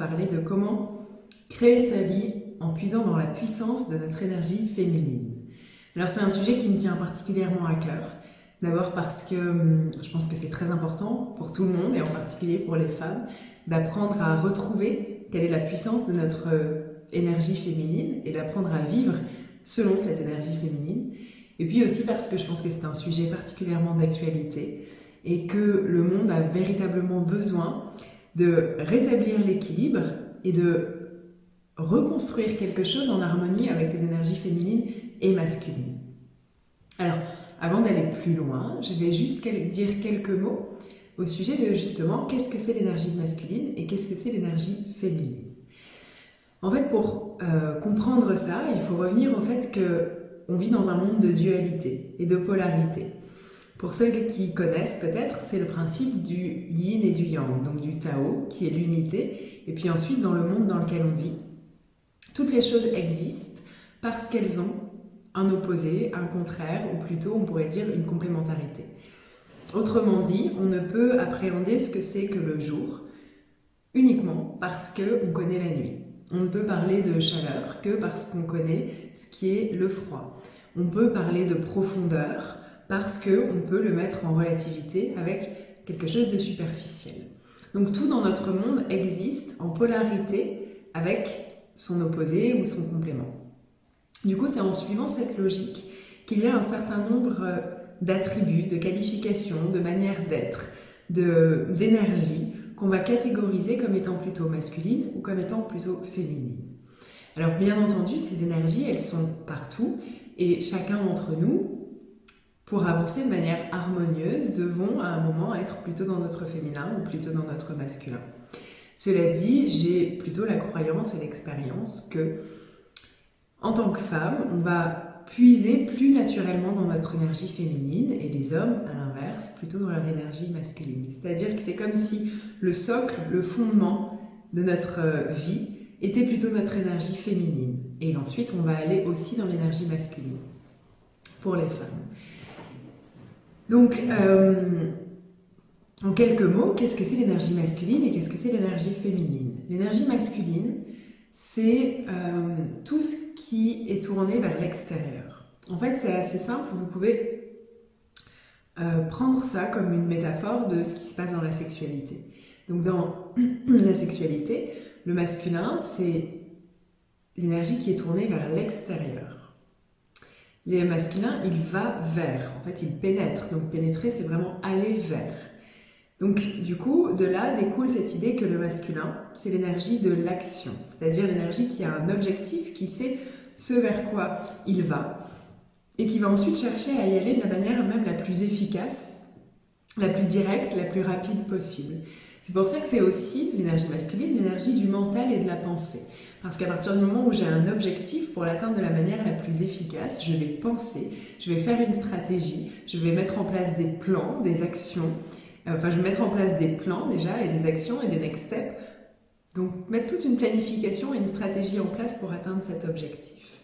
parler de comment créer sa vie en puisant dans la puissance de notre énergie féminine. Alors c'est un sujet qui me tient particulièrement à cœur. D'abord parce que je pense que c'est très important pour tout le monde, et en particulier pour les femmes, d'apprendre à retrouver quelle est la puissance de notre énergie féminine et d'apprendre à vivre selon cette énergie féminine. Et puis aussi parce que je pense que c'est un sujet particulièrement d'actualité et que le monde a véritablement besoin de rétablir l'équilibre et de reconstruire quelque chose en harmonie avec les énergies féminines et masculines. Alors, avant d'aller plus loin, je vais juste dire quelques mots au sujet de justement qu'est-ce que c'est l'énergie masculine et qu'est-ce que c'est l'énergie féminine. En fait, pour comprendre ça, il faut revenir au fait qu'on vit dans un monde de dualité et de polarité. Pour ceux qui connaissent peut-être, c'est le principe du yin et du yang, donc du Tao, qui est l'unité, et puis ensuite dans le monde dans lequel on vit, toutes les choses existent parce qu'elles ont un opposé, un contraire, ou plutôt on pourrait dire une complémentarité. Autrement dit, on ne peut appréhender ce que c'est que le jour uniquement parce qu'on connaît la nuit. On ne peut parler de chaleur que parce qu'on connaît ce qui est le froid. On peut parler de profondeur parce qu'on peut le mettre en relativité avec quelque chose de superficiel. Donc tout dans notre monde existe en polarité avec son opposé ou son complément. Du coup, c'est en suivant cette logique qu'il y a un certain nombre d'attributs, de qualifications, de manières d'être, d'énergie qu'on va catégoriser comme étant plutôt masculine ou comme étant plutôt féminine. Alors bien entendu, ces énergies, elles sont partout et chacun d'entre nous, pour avancer de manière harmonieuse, devons à un moment être plutôt dans notre féminin ou plutôt dans notre masculin. Cela dit, j'ai plutôt la croyance et l'expérience que, en tant que femme, on va puiser plus naturellement dans notre énergie féminine et les hommes, à l'inverse, plutôt dans leur énergie masculine. C'est-à-dire que c'est comme si le socle, le fondement de notre vie était plutôt notre énergie féminine. Et ensuite, on va aller aussi dans l'énergie masculine pour les femmes. Donc, en quelques mots, qu'est-ce que c'est l'énergie masculine et qu'est-ce que c'est l'énergie féminine? L'énergie masculine, c'est tout ce qui est tourné vers l'extérieur. En fait, c'est assez simple, vous pouvez prendre ça comme une métaphore de ce qui se passe dans la sexualité. Donc dans la sexualité, le masculin, c'est l'énergie qui est tournée vers l'extérieur. Le masculin, il va vers, en fait, il pénètre. Donc pénétrer, c'est vraiment aller vers. Donc du coup, de là découle cette idée que le masculin, c'est l'énergie de l'action, c'est-à-dire l'énergie qui a un objectif, qui sait ce vers quoi il va, et qui va ensuite chercher à y aller de la manière même la plus efficace, la plus directe, la plus rapide possible. C'est pour ça que c'est aussi l'énergie masculine, l'énergie du mental et de la pensée. Parce qu'à partir du moment où j'ai un objectif, pour l'atteindre de la manière la plus efficace, je vais penser, je vais faire une stratégie, je vais mettre en place des plans, des actions, je vais mettre en place des plans déjà, et des actions et des next steps. Donc mettre toute une planification et une stratégie en place pour atteindre cet objectif.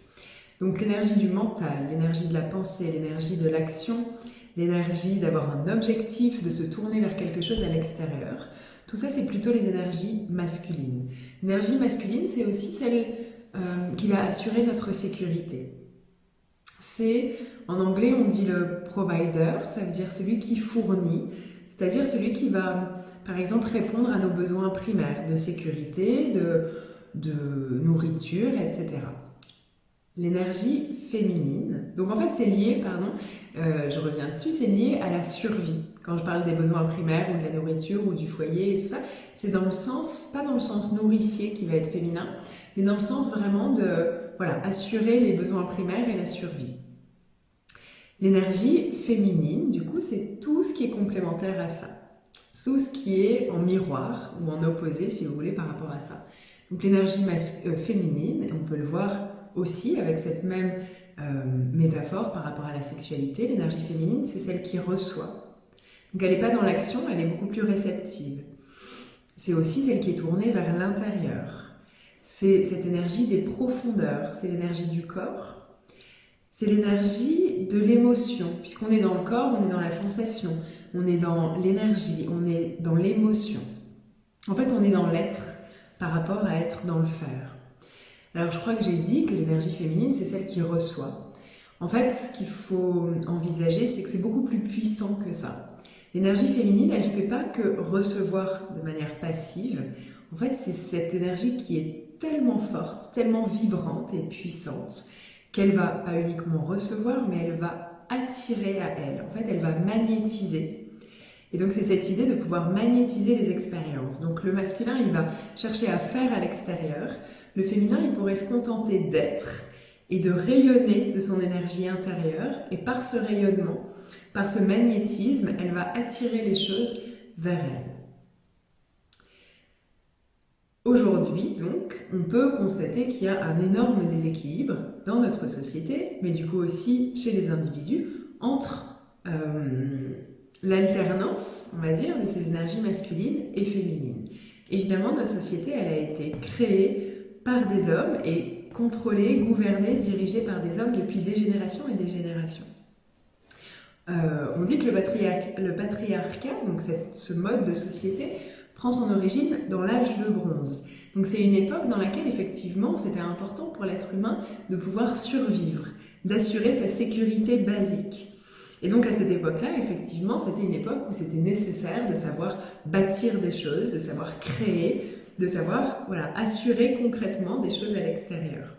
Donc l'énergie du mental, l'énergie de la pensée, l'énergie de l'action, l'énergie d'avoir un objectif, de se tourner vers quelque chose à l'extérieur. Tout ça, c'est plutôt les énergies masculines. L'énergie masculine, c'est aussi celle qui va assurer notre sécurité. C'est, en anglais, on dit le provider, ça veut dire celui qui fournit, c'est-à-dire celui qui va, par exemple, répondre à nos besoins primaires de sécurité, de nourriture, etc. L'énergie féminine, donc en fait c'est lié, je reviens dessus, c'est lié à la survie. Quand je parle des besoins primaires ou de la nourriture ou du foyer et tout ça, c'est dans le sens, pas dans le sens nourricier qui va être féminin, mais dans le sens vraiment de, assurer les besoins primaires et la survie. L'énergie féminine, du coup, c'est tout ce qui est complémentaire à ça. Tout ce qui est en miroir ou en opposé, si vous voulez, par rapport à ça. Donc l'énergie féminine, on peut le voir aussi avec cette même métaphore par rapport à la sexualité, l'énergie féminine, c'est celle qui reçoit. Donc elle n'est pas dans l'action, elle est beaucoup plus réceptive. C'est aussi celle qui est tournée vers l'intérieur. C'est cette énergie des profondeurs, c'est l'énergie du corps, c'est l'énergie de l'émotion, puisqu'on est dans le corps, on est dans la sensation, on est dans l'énergie, on est dans l'émotion. En fait, on est dans l'être par rapport à être dans le faire. Alors je crois que j'ai dit que l'énergie féminine, c'est celle qui reçoit. En fait, ce qu'il faut envisager, c'est que c'est beaucoup plus puissant que ça. L'énergie féminine, elle ne fait pas que recevoir de manière passive. En fait, c'est cette énergie qui est tellement forte, tellement vibrante et puissante, qu'elle va pas uniquement recevoir, mais elle va attirer à elle. En fait, elle va magnétiser. Et donc, c'est cette idée de pouvoir magnétiser les expériences. Donc, le masculin, il va chercher à faire à l'extérieur. Le féminin, il pourrait se contenter d'être et de rayonner de son énergie intérieure. Et par ce rayonnement, par ce magnétisme, elle va attirer les choses vers elle. Aujourd'hui, donc, on peut constater qu'il y a un énorme déséquilibre dans notre société, mais du coup aussi chez les individus, entre l'alternance, on va dire, de ces énergies masculines et féminines. Évidemment, notre société, elle a été créée par des hommes et contrôlée, gouvernée, dirigée par des hommes depuis des générations et des générations. On dit que le patriarcat, donc ce mode de société, prend son origine dans l'âge de bronze. Donc c'est une époque dans laquelle effectivement c'était important pour l'être humain de pouvoir survivre, d'assurer sa sécurité basique. Et donc à cette époque-là, effectivement, c'était une époque où c'était nécessaire de savoir bâtir des choses, de savoir créer, de savoir assurer concrètement des choses à l'extérieur.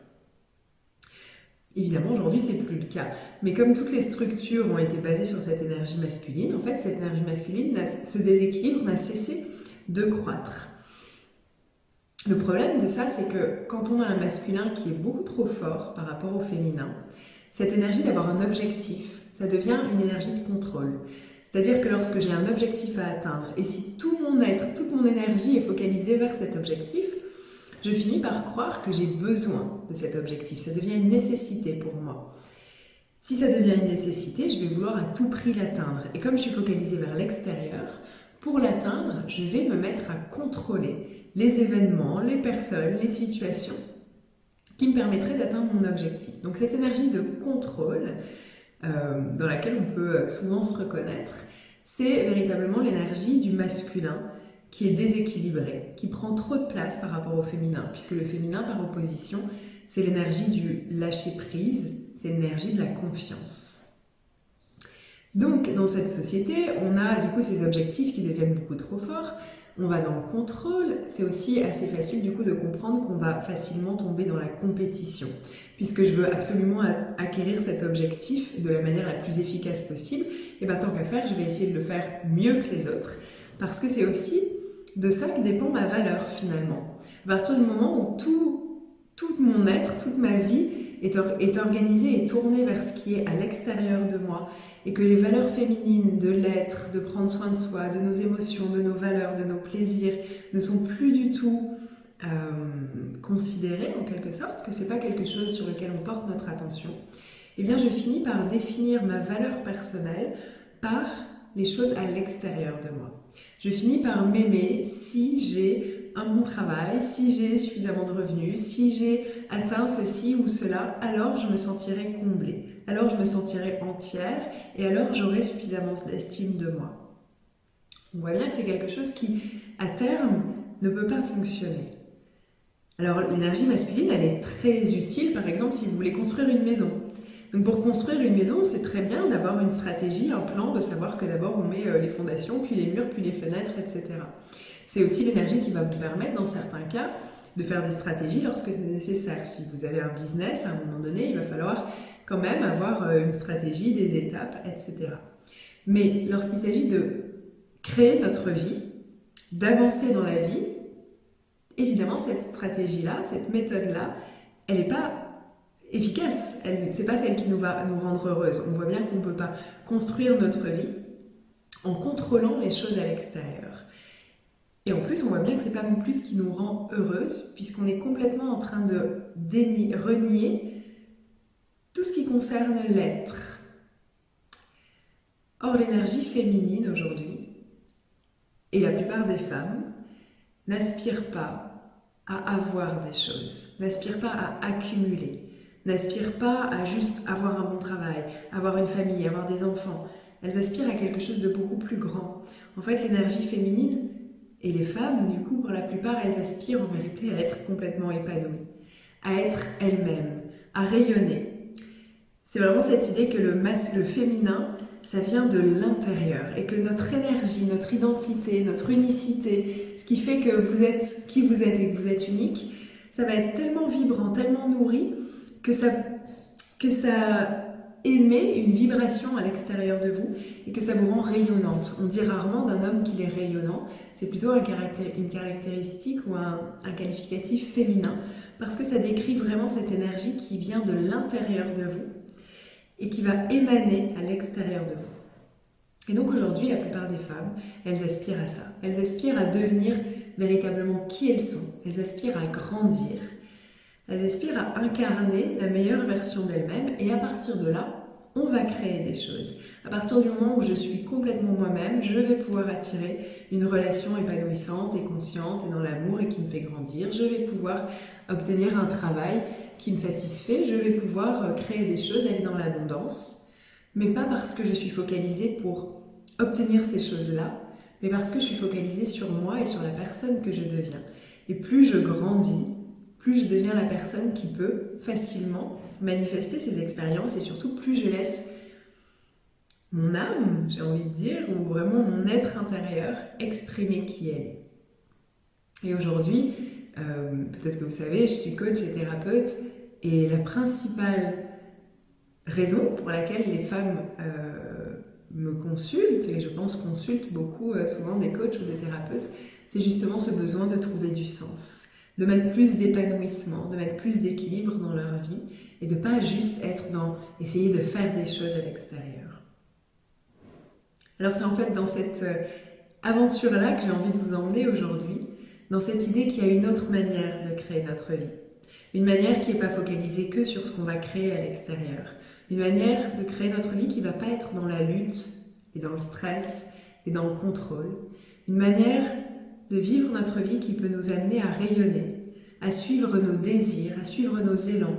Évidemment, aujourd'hui, c'est plus le cas. Mais comme toutes les structures ont été basées sur cette énergie masculine, en fait, cette énergie masculine, ce déséquilibre n'a cessé de croître. Le problème de ça, c'est que quand on a un masculin qui est beaucoup trop fort par rapport au féminin, cette énergie d'avoir un objectif, ça devient une énergie de contrôle. C'est-à-dire que lorsque j'ai un objectif à atteindre, et si tout mon être, toute mon énergie est focalisée vers cet objectif, je finis par croire que j'ai besoin de cet objectif. Ça devient une nécessité pour moi. Si ça devient une nécessité, je vais vouloir à tout prix l'atteindre. Et comme je suis focalisée vers l'extérieur, pour l'atteindre, je vais me mettre à contrôler les événements, les personnes, les situations qui me permettraient d'atteindre mon objectif. Donc cette énergie de contrôle, dans laquelle on peut souvent se reconnaître, c'est véritablement l'énergie du masculin qui est déséquilibré, qui prend trop de place par rapport au féminin, puisque le féminin, par opposition, c'est l'énergie du lâcher-prise, c'est l'énergie de la confiance. Donc, dans cette société, on a du coup ces objectifs qui deviennent beaucoup trop forts, on va dans le contrôle, c'est aussi assez facile du coup de comprendre qu'on va facilement tomber dans la compétition, puisque je veux absolument acquérir cet objectif de la manière la plus efficace possible, et bien tant qu'à faire, je vais essayer de le faire mieux que les autres, parce que c'est aussi de ça que dépend ma valeur finalement. À partir du moment où tout mon être, toute ma vie est organisée et tournée vers ce qui est à l'extérieur de moi, et que les valeurs féminines de l'être, de prendre soin de soi, de nos émotions, de nos valeurs, de nos plaisirs, ne sont plus du tout considérées en quelque sorte, que c'est pas quelque chose sur lequel on porte notre attention, eh bien je finis par définir ma valeur personnelle par les choses à l'extérieur de moi. Je finis par m'aimer si j'ai un bon travail, si j'ai suffisamment de revenus, si j'ai atteint ceci ou cela, alors je me sentirai comblée, alors je me sentirai entière et alors j'aurai suffisamment d'estime de moi. On voit bien que c'est quelque chose qui, à terme, ne peut pas fonctionner. Alors l'énergie masculine, elle est très utile, par exemple, si vous voulez construire une maison. Donc pour construire une maison, c'est très bien d'avoir une stratégie, un plan, de savoir que d'abord on met les fondations, puis les murs, puis les fenêtres, etc. C'est aussi l'énergie qui va vous permettre, dans certains cas, de faire des stratégies lorsque c'est nécessaire. Si vous avez un business, à un moment donné, il va falloir quand même avoir une stratégie, des étapes, etc. Mais lorsqu'il s'agit de créer notre vie, d'avancer dans la vie, évidemment, cette stratégie-là, cette méthode-là, elle n'est pas efficace. C'est pas celle qui va nous rendre heureuses. On voit bien qu'on ne peut pas construire notre vie en contrôlant les choses à l'extérieur. Et en plus, on voit bien que c'est pas non plus ce qui nous rend heureuses, puisqu'on est complètement en train de renier tout ce qui concerne l'être. Or, l'énergie féminine aujourd'hui, et la plupart des femmes, n'aspirent pas à avoir des choses, n'aspirent pas à accumuler, n'aspirent pas à juste avoir un bon travail, avoir une famille, avoir des enfants. Elles aspirent à quelque chose de beaucoup plus grand. En fait, l'énergie féminine Et les femmes, du coup, pour la plupart, elles aspirent en vérité à être complètement épanouies, à être elles-mêmes, à rayonner. C'est vraiment cette idée que le féminin, ça vient de l'intérieur et que notre énergie, notre identité, notre unicité, ce qui fait que vous êtes qui vous êtes et que vous êtes unique, ça va être tellement vibrant, tellement nourri que ça émet une vibration à l'extérieur de vous et que ça vous rend rayonnante. On dit rarement d'un homme qu'il est rayonnant, c'est plutôt une caractéristique ou un qualificatif féminin parce que ça décrit vraiment cette énergie qui vient de l'intérieur de vous et qui va émaner à l'extérieur de vous. Et donc aujourd'hui, la plupart des femmes, elles aspirent à ça. Elles aspirent à devenir véritablement qui elles sont. Elles aspirent à grandir. Elles aspirent à incarner la meilleure version d'elles-mêmes. Et à partir de là, on va créer des choses. À partir du moment où je suis complètement moi-même, je vais pouvoir attirer une relation épanouissante et consciente et dans l'amour et qui me fait grandir. Je vais pouvoir obtenir un travail qui me satisfait. Je vais pouvoir créer des choses, aller dans l'abondance. Mais pas parce que je suis focalisée pour obtenir ces choses-là, mais parce que je suis focalisée sur moi et sur la personne que je deviens. Et plus je grandis, plus je deviens la personne qui peut facilement manifester ces expériences et surtout plus je laisse mon âme, j'ai envie de dire, ou vraiment mon être intérieur exprimer qui elle est. Et aujourd'hui, peut-être que vous savez, je suis coach et thérapeute et la principale raison pour laquelle les femmes me consultent, et je pense consultent beaucoup souvent des coachs ou des thérapeutes, c'est justement ce besoin de trouver du sens, de mettre plus d'épanouissement, de mettre plus d'équilibre dans leur vie et de pas juste être dans essayer de faire des choses à l'extérieur. Alors c'est en fait dans cette aventure-là que j'ai envie de vous emmener aujourd'hui, dans cette idée qu'il y a une autre manière de créer notre vie. Une manière qui n'est pas focalisée que sur ce qu'on va créer à l'extérieur. Une manière de créer notre vie qui ne va pas être dans la lutte et dans le stress et dans le contrôle. Une manière de vivre notre vie qui peut nous amener à rayonner, à suivre nos désirs, à suivre nos élans.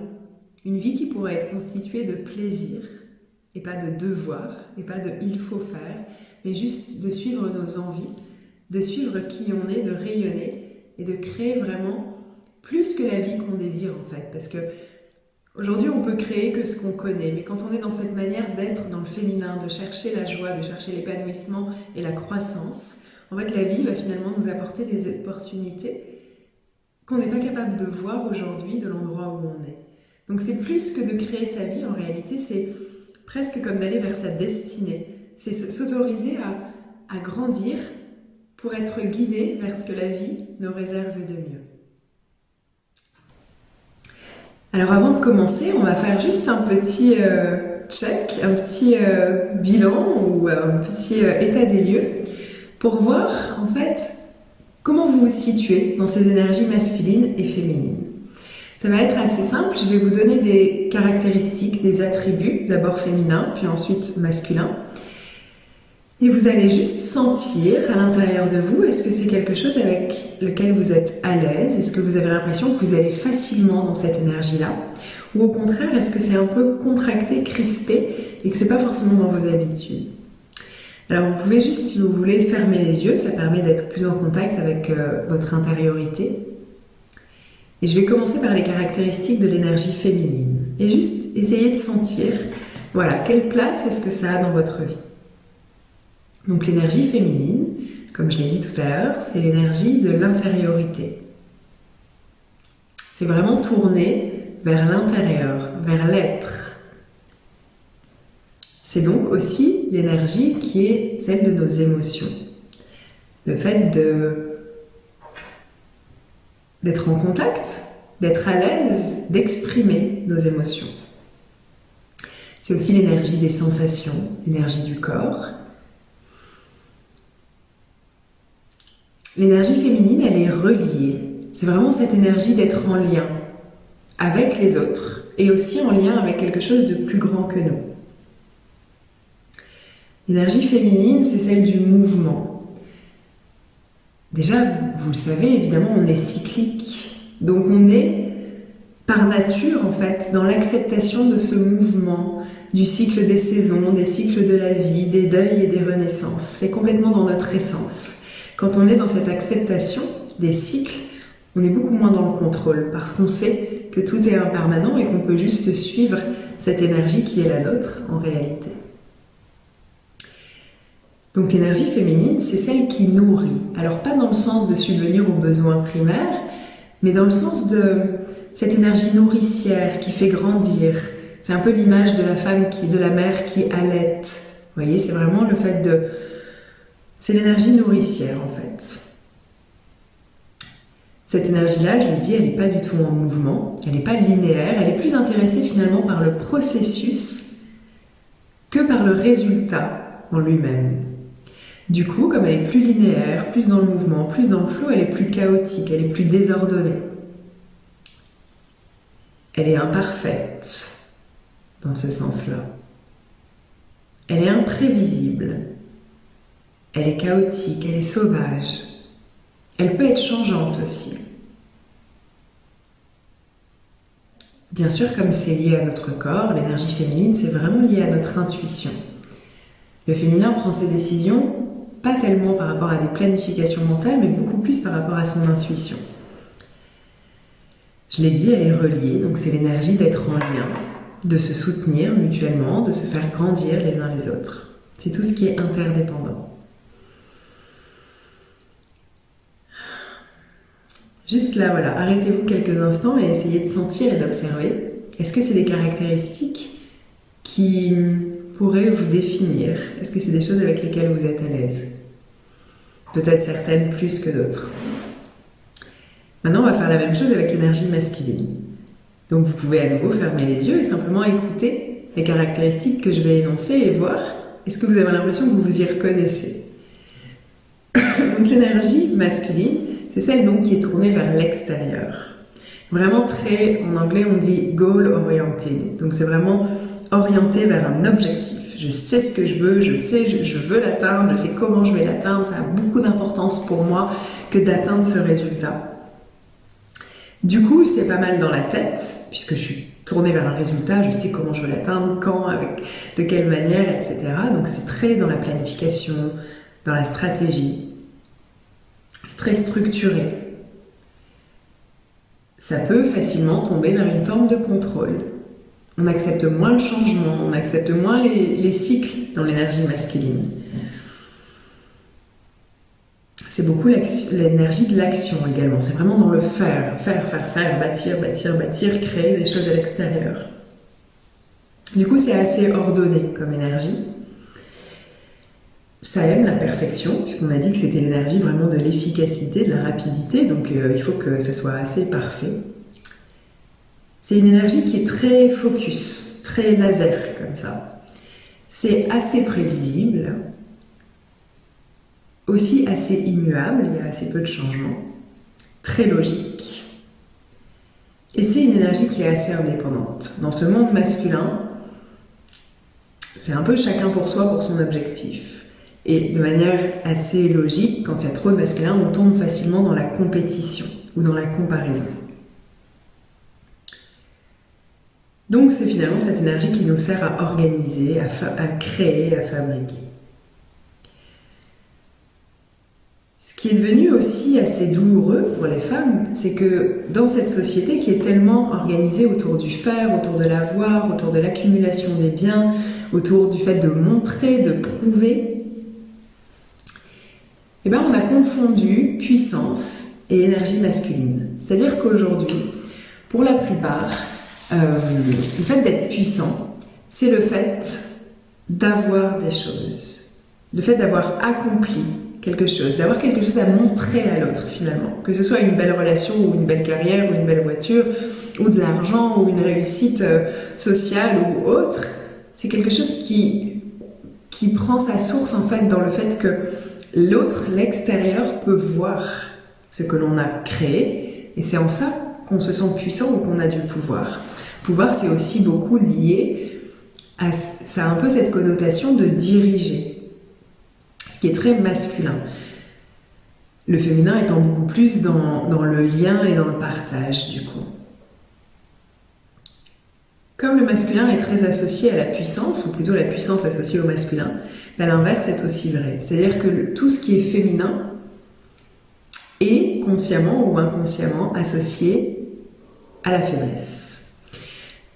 Une vie qui pourrait être constituée de plaisir et pas de devoir et pas de il faut faire, mais juste de suivre nos envies, de suivre qui on est, de rayonner et de créer vraiment plus que la vie qu'on désire en fait. Parce que aujourd'hui, on peut créer que ce qu'on connaît, mais quand on est dans cette manière d'être dans le féminin, de chercher la joie, de chercher l'épanouissement et la croissance, en fait, la vie va finalement nous apporter des opportunités qu'on n'est pas capable de voir aujourd'hui de l'endroit où on est. Donc c'est plus que de créer sa vie, en réalité, c'est presque comme d'aller vers sa destinée. C'est s'autoriser à grandir pour être guidé vers ce que la vie nous réserve de mieux. Alors avant de commencer, on va faire juste un petit check, un petit bilan ou un petit état des lieux pour voir en fait comment vous vous situez dans ces énergies masculines et féminines. Ça va être assez simple, je vais vous donner des caractéristiques, des attributs, d'abord féminins, puis ensuite masculins. Et vous allez juste sentir à l'intérieur de vous, est-ce que c'est quelque chose avec lequel vous êtes à l'aise? Est-ce que vous avez l'impression que vous allez facilement dans cette énergie-là? Ou au contraire, est-ce que c'est un peu contracté, crispé et que c'est pas forcément dans vos habitudes? Alors vous pouvez juste, si vous voulez, fermer les yeux, ça permet d'être plus en contact avec votre intériorité. Et je vais commencer par les caractéristiques de l'énergie féminine. Et juste essayer de sentir, voilà, quelle place est-ce que ça a dans votre vie? Donc l'énergie féminine, comme je l'ai dit tout à l'heure, c'est l'énergie de l'intériorité. C'est vraiment tourné vers l'intérieur, vers l'être. C'est donc aussi l'énergie qui est celle de nos émotions. Le fait d'être en contact, d'être à l'aise, d'exprimer nos émotions. C'est aussi l'énergie des sensations, l'énergie du corps. L'énergie féminine, elle est reliée. C'est vraiment cette énergie d'être en lien avec les autres et aussi en lien avec quelque chose de plus grand que nous. L'énergie féminine, c'est celle du mouvement. Déjà, vous le savez, évidemment, on est cyclique. Donc on est, par nature, en fait, dans l'acceptation de ce mouvement, du cycle des saisons, des cycles de la vie, des deuils et des renaissances. C'est complètement dans notre essence. Quand on est dans cette acceptation des cycles, on est beaucoup moins dans le contrôle parce qu'on sait que tout est impermanent et qu'on peut juste suivre cette énergie qui est la nôtre en réalité. Donc l'énergie féminine, c'est celle qui nourrit. Alors pas dans le sens de subvenir aux besoins primaires, mais dans le sens de cette énergie nourricière qui fait grandir. C'est un peu l'image de la femme de la mère qui allaite. Vous voyez, c'est vraiment le fait de... C'est l'énergie nourricière en fait. Cette énergie-là, je l'ai dit, elle n'est pas du tout en mouvement, elle n'est pas linéaire, elle est plus intéressée finalement par le processus que par le résultat en lui-même. Du coup, comme elle est plus linéaire, plus dans le mouvement, plus dans le flot, elle est plus chaotique, elle est plus désordonnée. Elle est imparfaite dans ce sens-là. Elle est imprévisible. Elle est chaotique, elle est sauvage. Elle peut être changeante aussi. Bien sûr, comme c'est lié à notre corps, l'énergie féminine, c'est vraiment lié à notre intuition. Le féminin prend ses décisions pas tellement par rapport à des planifications mentales, mais beaucoup plus par rapport à son intuition. Je l'ai dit, elle est reliée, donc c'est l'énergie d'être en lien, de se soutenir mutuellement, de se faire grandir les uns les autres. C'est tout ce qui est interdépendant. Juste là, voilà, arrêtez-vous quelques instants et essayez de sentir et d'observer. Est-ce que c'est des caractéristiques qui pourraient vous définir? Est-ce que c'est des choses avec lesquelles vous êtes à l'aise? Peut-être certaines plus que d'autres. Maintenant, on va faire la même chose avec l'énergie masculine. Donc vous pouvez à nouveau fermer les yeux et simplement écouter les caractéristiques que je vais énoncer et voir est-ce que vous avez l'impression que vous vous y reconnaissez. Donc l'énergie masculine, c'est celle donc qui est tournée vers l'extérieur. Vraiment très, en anglais on dit goal oriented. Donc c'est vraiment orienté vers un objectif. Je sais ce que je veux, je veux l'atteindre, je sais comment je vais l'atteindre. Ça a beaucoup d'importance pour moi que d'atteindre ce résultat. Du coup, c'est pas mal dans la tête, puisque je suis tournée vers un résultat, je sais comment je veux l'atteindre, quand, avec, de quelle manière, etc. Donc c'est très dans la planification, dans la stratégie. C'est très structuré. Ça peut facilement tomber vers une forme de contrôle. On accepte moins le changement, on accepte moins les cycles dans l'énergie masculine. C'est beaucoup l'énergie de l'action également. C'est vraiment dans le faire, bâtir, créer des choses à l'extérieur. Du coup, c'est assez ordonné comme énergie. Ça aime la perfection, puisqu'on a dit que c'était l'énergie vraiment de l'efficacité, de la rapidité, donc il faut que ça soit assez parfait. C'est une énergie qui est très focus, très laser comme ça. C'est assez prévisible, aussi assez immuable, il y a assez peu de changements, très logique. Et c'est une énergie qui est assez indépendante. Dans ce monde masculin, c'est un peu chacun pour soi, pour son objectif. Et de manière assez logique, quand il y a trop de masculin, on tombe facilement dans la compétition ou dans la comparaison. Donc c'est finalement cette énergie qui nous sert à organiser, à créer, à fabriquer. Ce qui est devenu aussi assez douloureux pour les femmes, c'est que dans cette société qui est tellement organisée autour du faire, autour de l'avoir, autour de l'accumulation des biens, autour du fait de montrer, de prouver, eh ben on a confondu puissance et énergie masculine. C'est-à-dire qu'aujourd'hui, pour la plupart, le fait d'être puissant, c'est le fait d'avoir des choses, le fait d'avoir accompli quelque chose, d'avoir quelque chose à montrer à l'autre finalement, que ce soit une belle relation ou une belle carrière ou une belle voiture ou de l'argent ou une réussite sociale ou autre, c'est quelque chose qui prend sa source en fait dans le fait que l'autre, l'extérieur, peut voir ce que l'on a créé et c'est en ça qu'on se sent puissant ou qu'on a du pouvoir. Pouvoir, c'est aussi beaucoup lié à ça a un peu cette connotation de diriger, ce qui est très masculin. Le féminin étant beaucoup plus dans le lien et dans le partage, du coup. Comme le masculin est très associé à la puissance, ou plutôt la puissance associée au masculin, ben l'inverse est aussi vrai. C'est-à-dire que tout ce qui est féminin est consciemment ou inconsciemment associé à la faiblesse.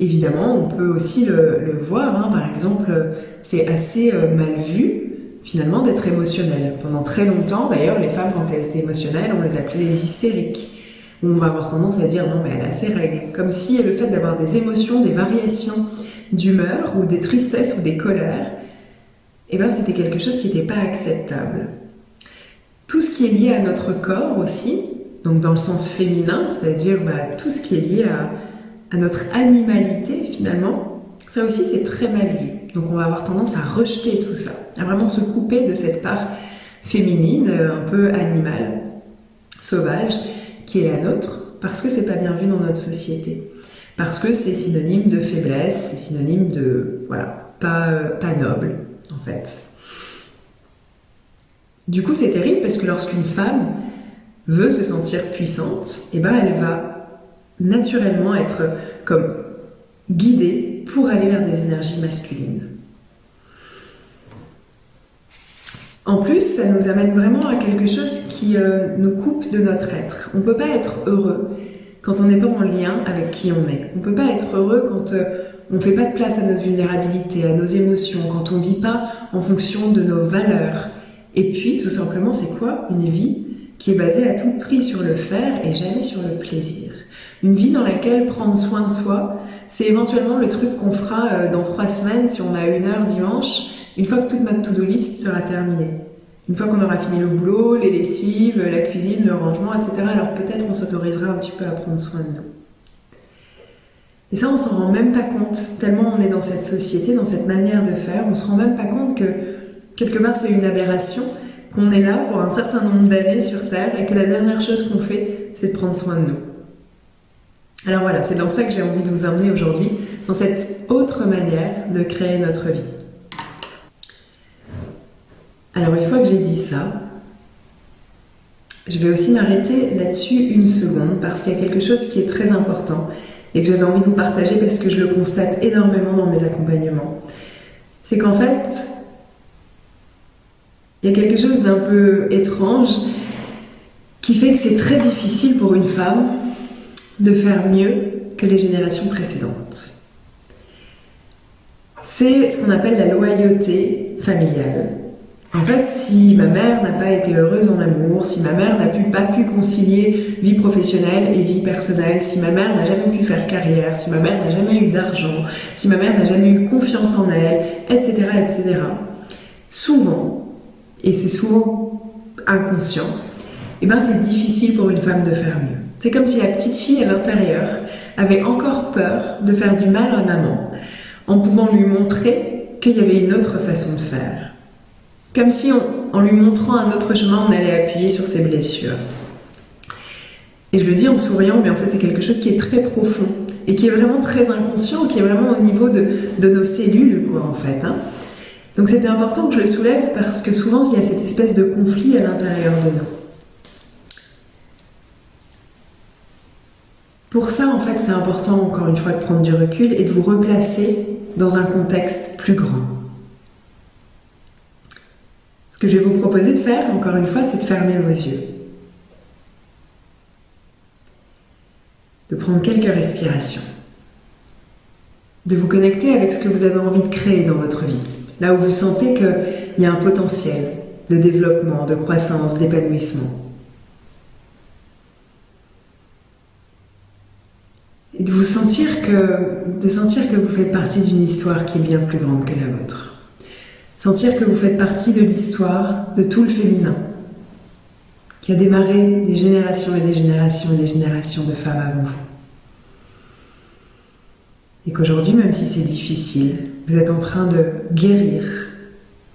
Évidemment, on peut aussi le voir, hein, par exemple, c'est assez mal vu finalement d'être émotionnel. Pendant très longtemps, d'ailleurs, les femmes, quand elles étaient émotionnelles, on les appelait les hystériques. On va avoir tendance à dire non, mais elle a ses règles. Comme si le fait d'avoir des émotions, des variations d'humeur ou des tristesses ou des colères, eh ben, c'était quelque chose qui n'était pas acceptable. Tout ce qui est lié à notre corps aussi, donc dans le sens féminin, c'est-à-dire tout ce qui est lié à notre animalité finalement, ça aussi c'est très mal vu. Donc on va avoir tendance à rejeter tout ça, à vraiment se couper de cette part féminine, un peu animale, sauvage, qui est la nôtre, parce que c'est pas bien vu dans notre société. Parce que c'est synonyme de faiblesse, c'est synonyme de, voilà, pas noble, en fait. Du coup, c'est terrible parce que lorsqu'une femme veut se sentir puissante, eh ben, elle va naturellement être comme guidée pour aller vers des énergies masculines. En plus, ça nous amène vraiment à quelque chose qui nous coupe de notre être. On ne peut pas être heureux quand on n'est pas en lien avec qui on est. On ne peut pas être heureux quand on ne fait pas de place à notre vulnérabilité, à nos émotions, quand on ne vit pas en fonction de nos valeurs. Et puis, tout simplement, c'est quoi? Une vie qui est basée à tout prix sur le faire et jamais sur le plaisir. Une vie dans laquelle prendre soin de soi, c'est éventuellement le truc qu'on fera dans 3 semaines si on a 1 heure dimanche, une fois que toute notre to-do list sera terminée. Une fois qu'on aura fini le boulot, les lessives, la cuisine, le rangement, etc. Alors peut-être on s'autorisera un petit peu à prendre soin de nous. Et ça, on s'en rend même pas compte, tellement on est dans cette société, dans cette manière de faire, on se rend même pas compte que quelque part c'est une aberration, qu'on est là pour un certain nombre d'années sur Terre et que la dernière chose qu'on fait, c'est de prendre soin de nous. Alors voilà, c'est dans ça que j'ai envie de vous emmener aujourd'hui, dans cette autre manière de créer notre vie. Alors une fois que j'ai dit ça, je vais aussi m'arrêter là-dessus 1 seconde parce qu'il y a quelque chose qui est très important et que j'avais envie de vous partager parce que je le constate énormément dans mes accompagnements. C'est qu'en fait, il y a quelque chose d'un peu étrange qui fait que c'est très difficile pour une femme de faire mieux que les générations précédentes. C'est ce qu'on appelle la loyauté familiale. En fait, si ma mère n'a pas été heureuse en amour, si ma mère n'a pas pu concilier vie professionnelle et vie personnelle, si ma mère n'a jamais pu faire carrière, si ma mère n'a jamais eu d'argent, si ma mère n'a jamais eu confiance en elle, etc., etc., souvent, et c'est souvent inconscient, eh ben c'est difficile pour une femme de faire mieux. C'est comme si la petite fille à l'intérieur avait encore peur de faire du mal à maman, en pouvant lui montrer qu'il y avait une autre façon de faire. Comme si, en lui montrant un autre chemin, on allait appuyer sur ses blessures. Et je le dis en souriant, mais en fait c'est quelque chose qui est très profond et qui est vraiment très inconscient, qui est vraiment au niveau de nos cellules, quoi, en fait. Hein. Donc c'était important que je le soulève parce que souvent il y a cette espèce de conflit à l'intérieur de nous. Pour ça, en fait, c'est important, encore une fois, de prendre du recul et de vous replacer dans un contexte plus grand. Ce que je vais vous proposer de faire, encore une fois, c'est de fermer vos yeux. De prendre quelques respirations. De vous connecter avec ce que vous avez envie de créer dans votre vie. Là où vous sentez qu'il y a un potentiel de développement, de croissance, d'épanouissement. Et de sentir que vous faites partie d'une histoire qui est bien plus grande que la vôtre. Sentir que vous faites partie de l'histoire de tout le féminin, qui a démarré des générations et des générations et des générations de femmes avant vous. Et qu'aujourd'hui, même si c'est difficile, vous êtes en train de guérir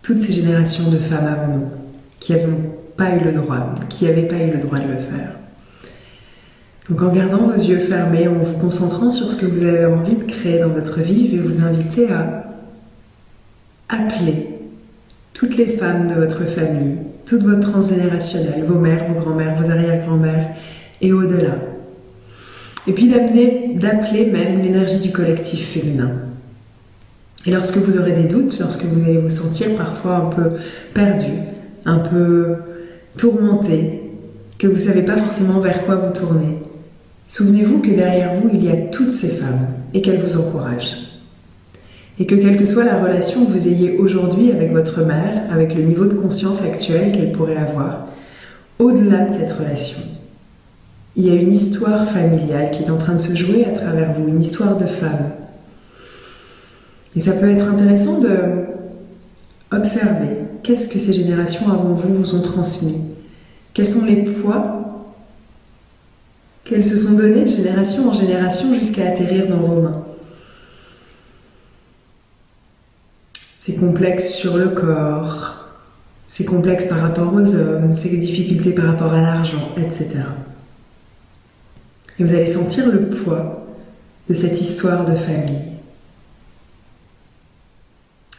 toutes ces générations de femmes avant nous, qui n'avaient pas eu le droit de le faire. Donc en gardant vos yeux fermés, en vous concentrant sur ce que vous avez envie de créer dans votre vie, je vais vous inviter à appeler toutes les femmes de votre famille, toute votre transgénérationnelle, vos mères, vos grands-mères, vos arrière-grands-mères et au-delà. Et puis d'appeler même l'énergie du collectif féminin. Et lorsque vous aurez des doutes, lorsque vous allez vous sentir parfois un peu perdu, un peu tourmenté, que vous ne savez pas forcément vers quoi vous tourner, souvenez-vous que derrière vous, il y a toutes ces femmes et qu'elles vous encouragent. Et que quelle que soit la relation que vous ayez aujourd'hui avec votre mère, avec le niveau de conscience actuel qu'elle pourrait avoir, au-delà de cette relation, il y a une histoire familiale qui est en train de se jouer à travers vous, une histoire de femme. Et ça peut être intéressant de observer qu'est-ce que ces générations avant vous vous ont transmis. Quels sont les poids qu'elles se sont donnés de génération en génération jusqu'à atterrir dans vos mains. C'est complexe sur le corps, c'est complexe par rapport aux hommes, c'est difficultés par rapport à l'argent, etc. Et vous allez sentir le poids de cette histoire de famille.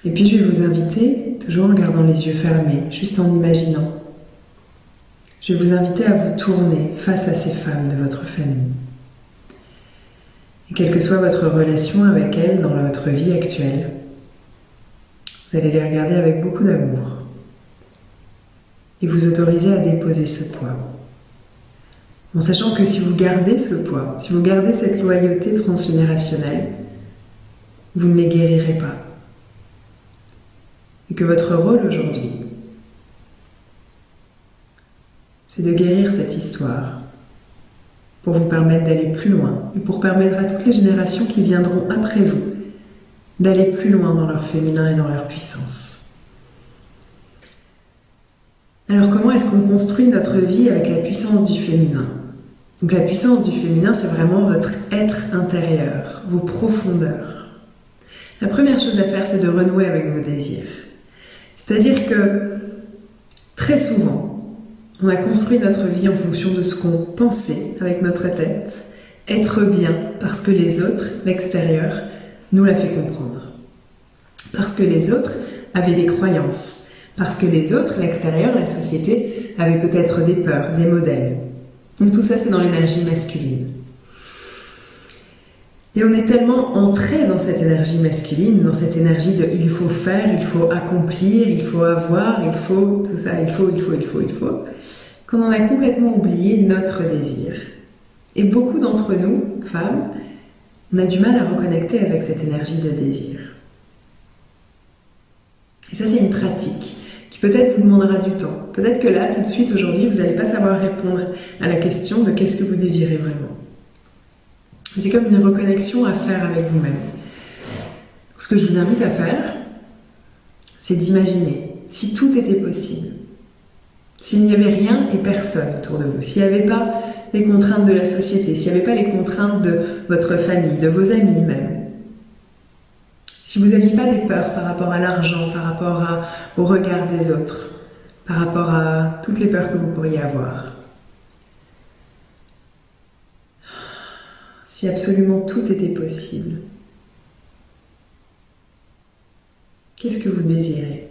Et puis je vais vous inviter, toujours en gardant les yeux fermés, juste en imaginant, je vais vous inviter à vous tourner face à ces femmes de votre famille. Et quelle que soit votre relation avec elles dans votre vie actuelle, vous allez les regarder avec beaucoup d'amour et vous autoriser à déposer ce poids. En sachant que si vous gardez ce poids, si vous gardez cette loyauté transgénérationnelle, vous ne les guérirez pas. Et que votre rôle aujourd'hui, c'est de guérir cette histoire pour vous permettre d'aller plus loin et pour permettre à toutes les générations qui viendront après vous d'aller plus loin dans leur féminin et dans leur puissance. Alors comment est-ce qu'on construit notre vie avec la puissance du féminin? Donc la puissance du féminin, c'est vraiment votre être intérieur, vos profondeurs. La première chose à faire, c'est de renouer avec vos désirs. C'est-à-dire que très souvent, on a construit notre vie en fonction de ce qu'on pensait avec notre tête, être bien parce que les autres, l'extérieur, nous l'a fait comprendre. Parce que les autres avaient des croyances. Parce que les autres, l'extérieur, la société, avaient peut-être des peurs, des modèles. Donc tout ça, c'est dans l'énergie masculine. Et on est tellement entré dans cette énergie masculine, dans cette énergie de il faut faire, il faut accomplir, il faut avoir, il faut, tout ça, il faut, qu'on en a complètement oublié notre désir. Et beaucoup d'entre nous, femmes, on a du mal à reconnecter avec cette énergie de désir. Et ça, c'est une pratique qui peut-être vous demandera du temps. Peut-être que là, tout de suite, aujourd'hui, vous n'allez pas savoir répondre à la question de qu'est-ce que vous désirez vraiment. C'est comme une reconnexion à faire avec vous-même. Ce que je vous invite à faire, c'est d'imaginer si tout était possible, s'il n'y avait rien et personne autour de vous, s'il n'y avait pas les contraintes de la société, s'il n'y avait pas les contraintes de votre famille, de vos amis même, si vous n'aviez pas des peurs par rapport à l'argent, par rapport au regard des autres, par rapport à toutes les peurs que vous pourriez avoir, si absolument tout était possible, qu'est-ce que vous désirez?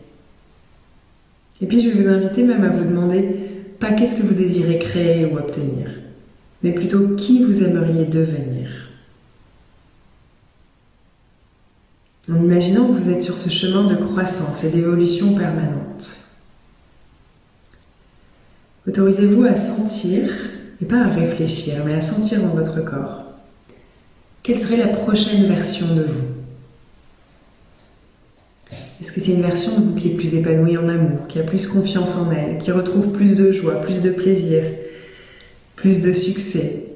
Et puis je vais vous inviter même à vous demander, pas qu'est-ce que vous désirez créer ou obtenir, mais plutôt qui vous aimeriez devenir. En imaginant que vous êtes sur ce chemin de croissance et d'évolution permanente. Autorisez-vous à sentir, et pas à réfléchir, mais à sentir dans votre corps, quelle serait la prochaine version de vous? Est-ce que c'est une version de vous qui est plus épanouie en amour, qui a plus confiance en elle, qui retrouve plus de joie, plus de plaisir, plus de succès?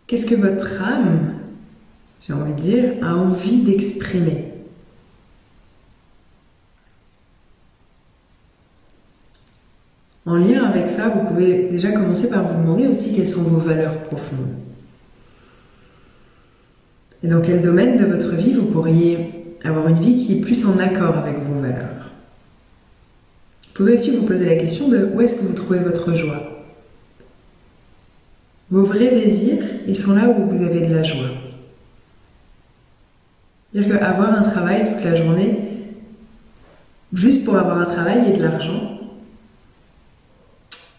Qu'est-ce que votre âme, j'ai envie de dire, a envie d'exprimer? En lien avec ça, vous pouvez déjà commencer par vous demander aussi quelles sont vos valeurs profondes. Et dans quel domaine de votre vie vous pourriez avoir une vie qui est plus en accord avec vos valeurs. Vous pouvez aussi vous poser la question de où est-ce que vous trouvez votre joie. Vos vrais désirs, ils sont là où vous avez de la joie. C'est-à-dire qu'avoir un travail toute la journée, juste pour avoir un travail et de l'argent,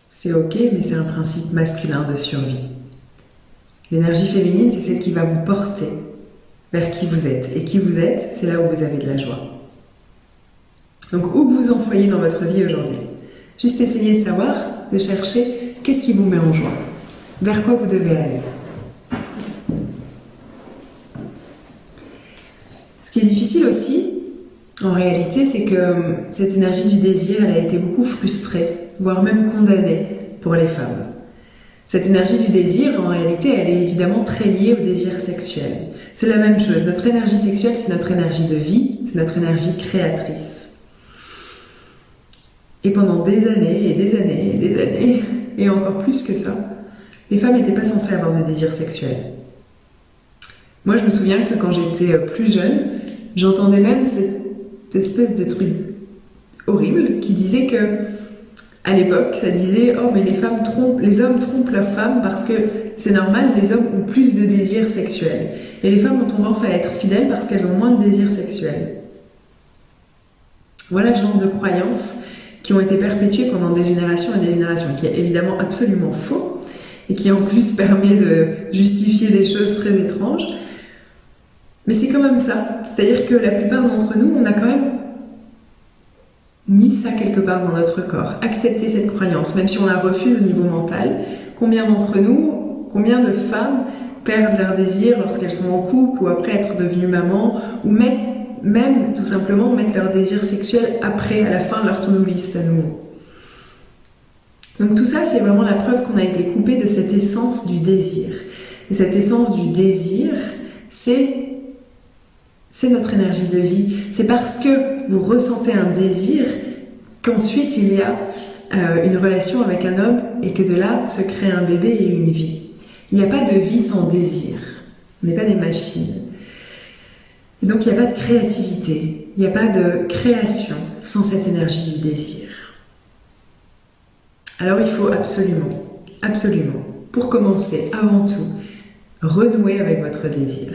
c'est ok, mais c'est un principe masculin de survie. L'énergie féminine, c'est celle qui va vous porter vers qui vous êtes. Et qui vous êtes, c'est là où vous avez de la joie. Donc où que vous en soyez dans votre vie aujourd'hui, juste essayez de savoir, de chercher qu'est-ce qui vous met en joie, vers quoi vous devez aller. Ce qui est difficile aussi, en réalité, c'est que cette énergie du désir, elle a été beaucoup frustrée, voire même condamnée pour les femmes. Cette énergie du désir, en réalité, elle est évidemment très liée au désir sexuel. C'est la même chose. Notre énergie sexuelle, c'est notre énergie de vie, c'est notre énergie créatrice. Et pendant des années, et des années, et des années, et encore plus que ça, les femmes n'étaient pas censées avoir de désir sexuel. Moi, je me souviens que quand j'étais plus jeune, j'entendais même cette espèce de truc horrible qui disait que, à l'époque, ça disait « Oh, mais les hommes trompent leurs femmes parce que c'est normal, les hommes ont plus de désirs sexuels. Et les femmes ont tendance à être fidèles parce qu'elles ont moins de désirs sexuels. » Voilà le genre de croyances qui ont été perpétuées pendant des générations et des générations, qui est évidemment absolument faux, et qui en plus permet de justifier des choses très étranges. Mais c'est quand même ça. C'est-à-dire que la plupart d'entre nous, on a quand même mis ça quelque part dans notre corps, accepter cette croyance, même si on la refuse au niveau mental. Combien d'entre nous, combien de femmes perdent leur désir lorsqu'elles sont en couple ou après être devenues mamans, ou même tout simplement mettre leur désir sexuel après, à la fin de leur to-do list à nouveau. Donc tout ça, c'est vraiment la preuve qu'on a été coupé de cette essence du désir. Et cette essence du désir, c'est notre énergie de vie. C'est parce que vous ressentez un désir qu'ensuite il y a une relation avec un homme et que de là se crée un bébé et une vie. Il n'y a pas de vie sans désir. On n'est pas des machines. Et donc il n'y a pas de créativité, il n'y a pas de création sans cette énergie du désir. Alors il faut absolument, pour commencer, avant tout, renouer avec votre désir.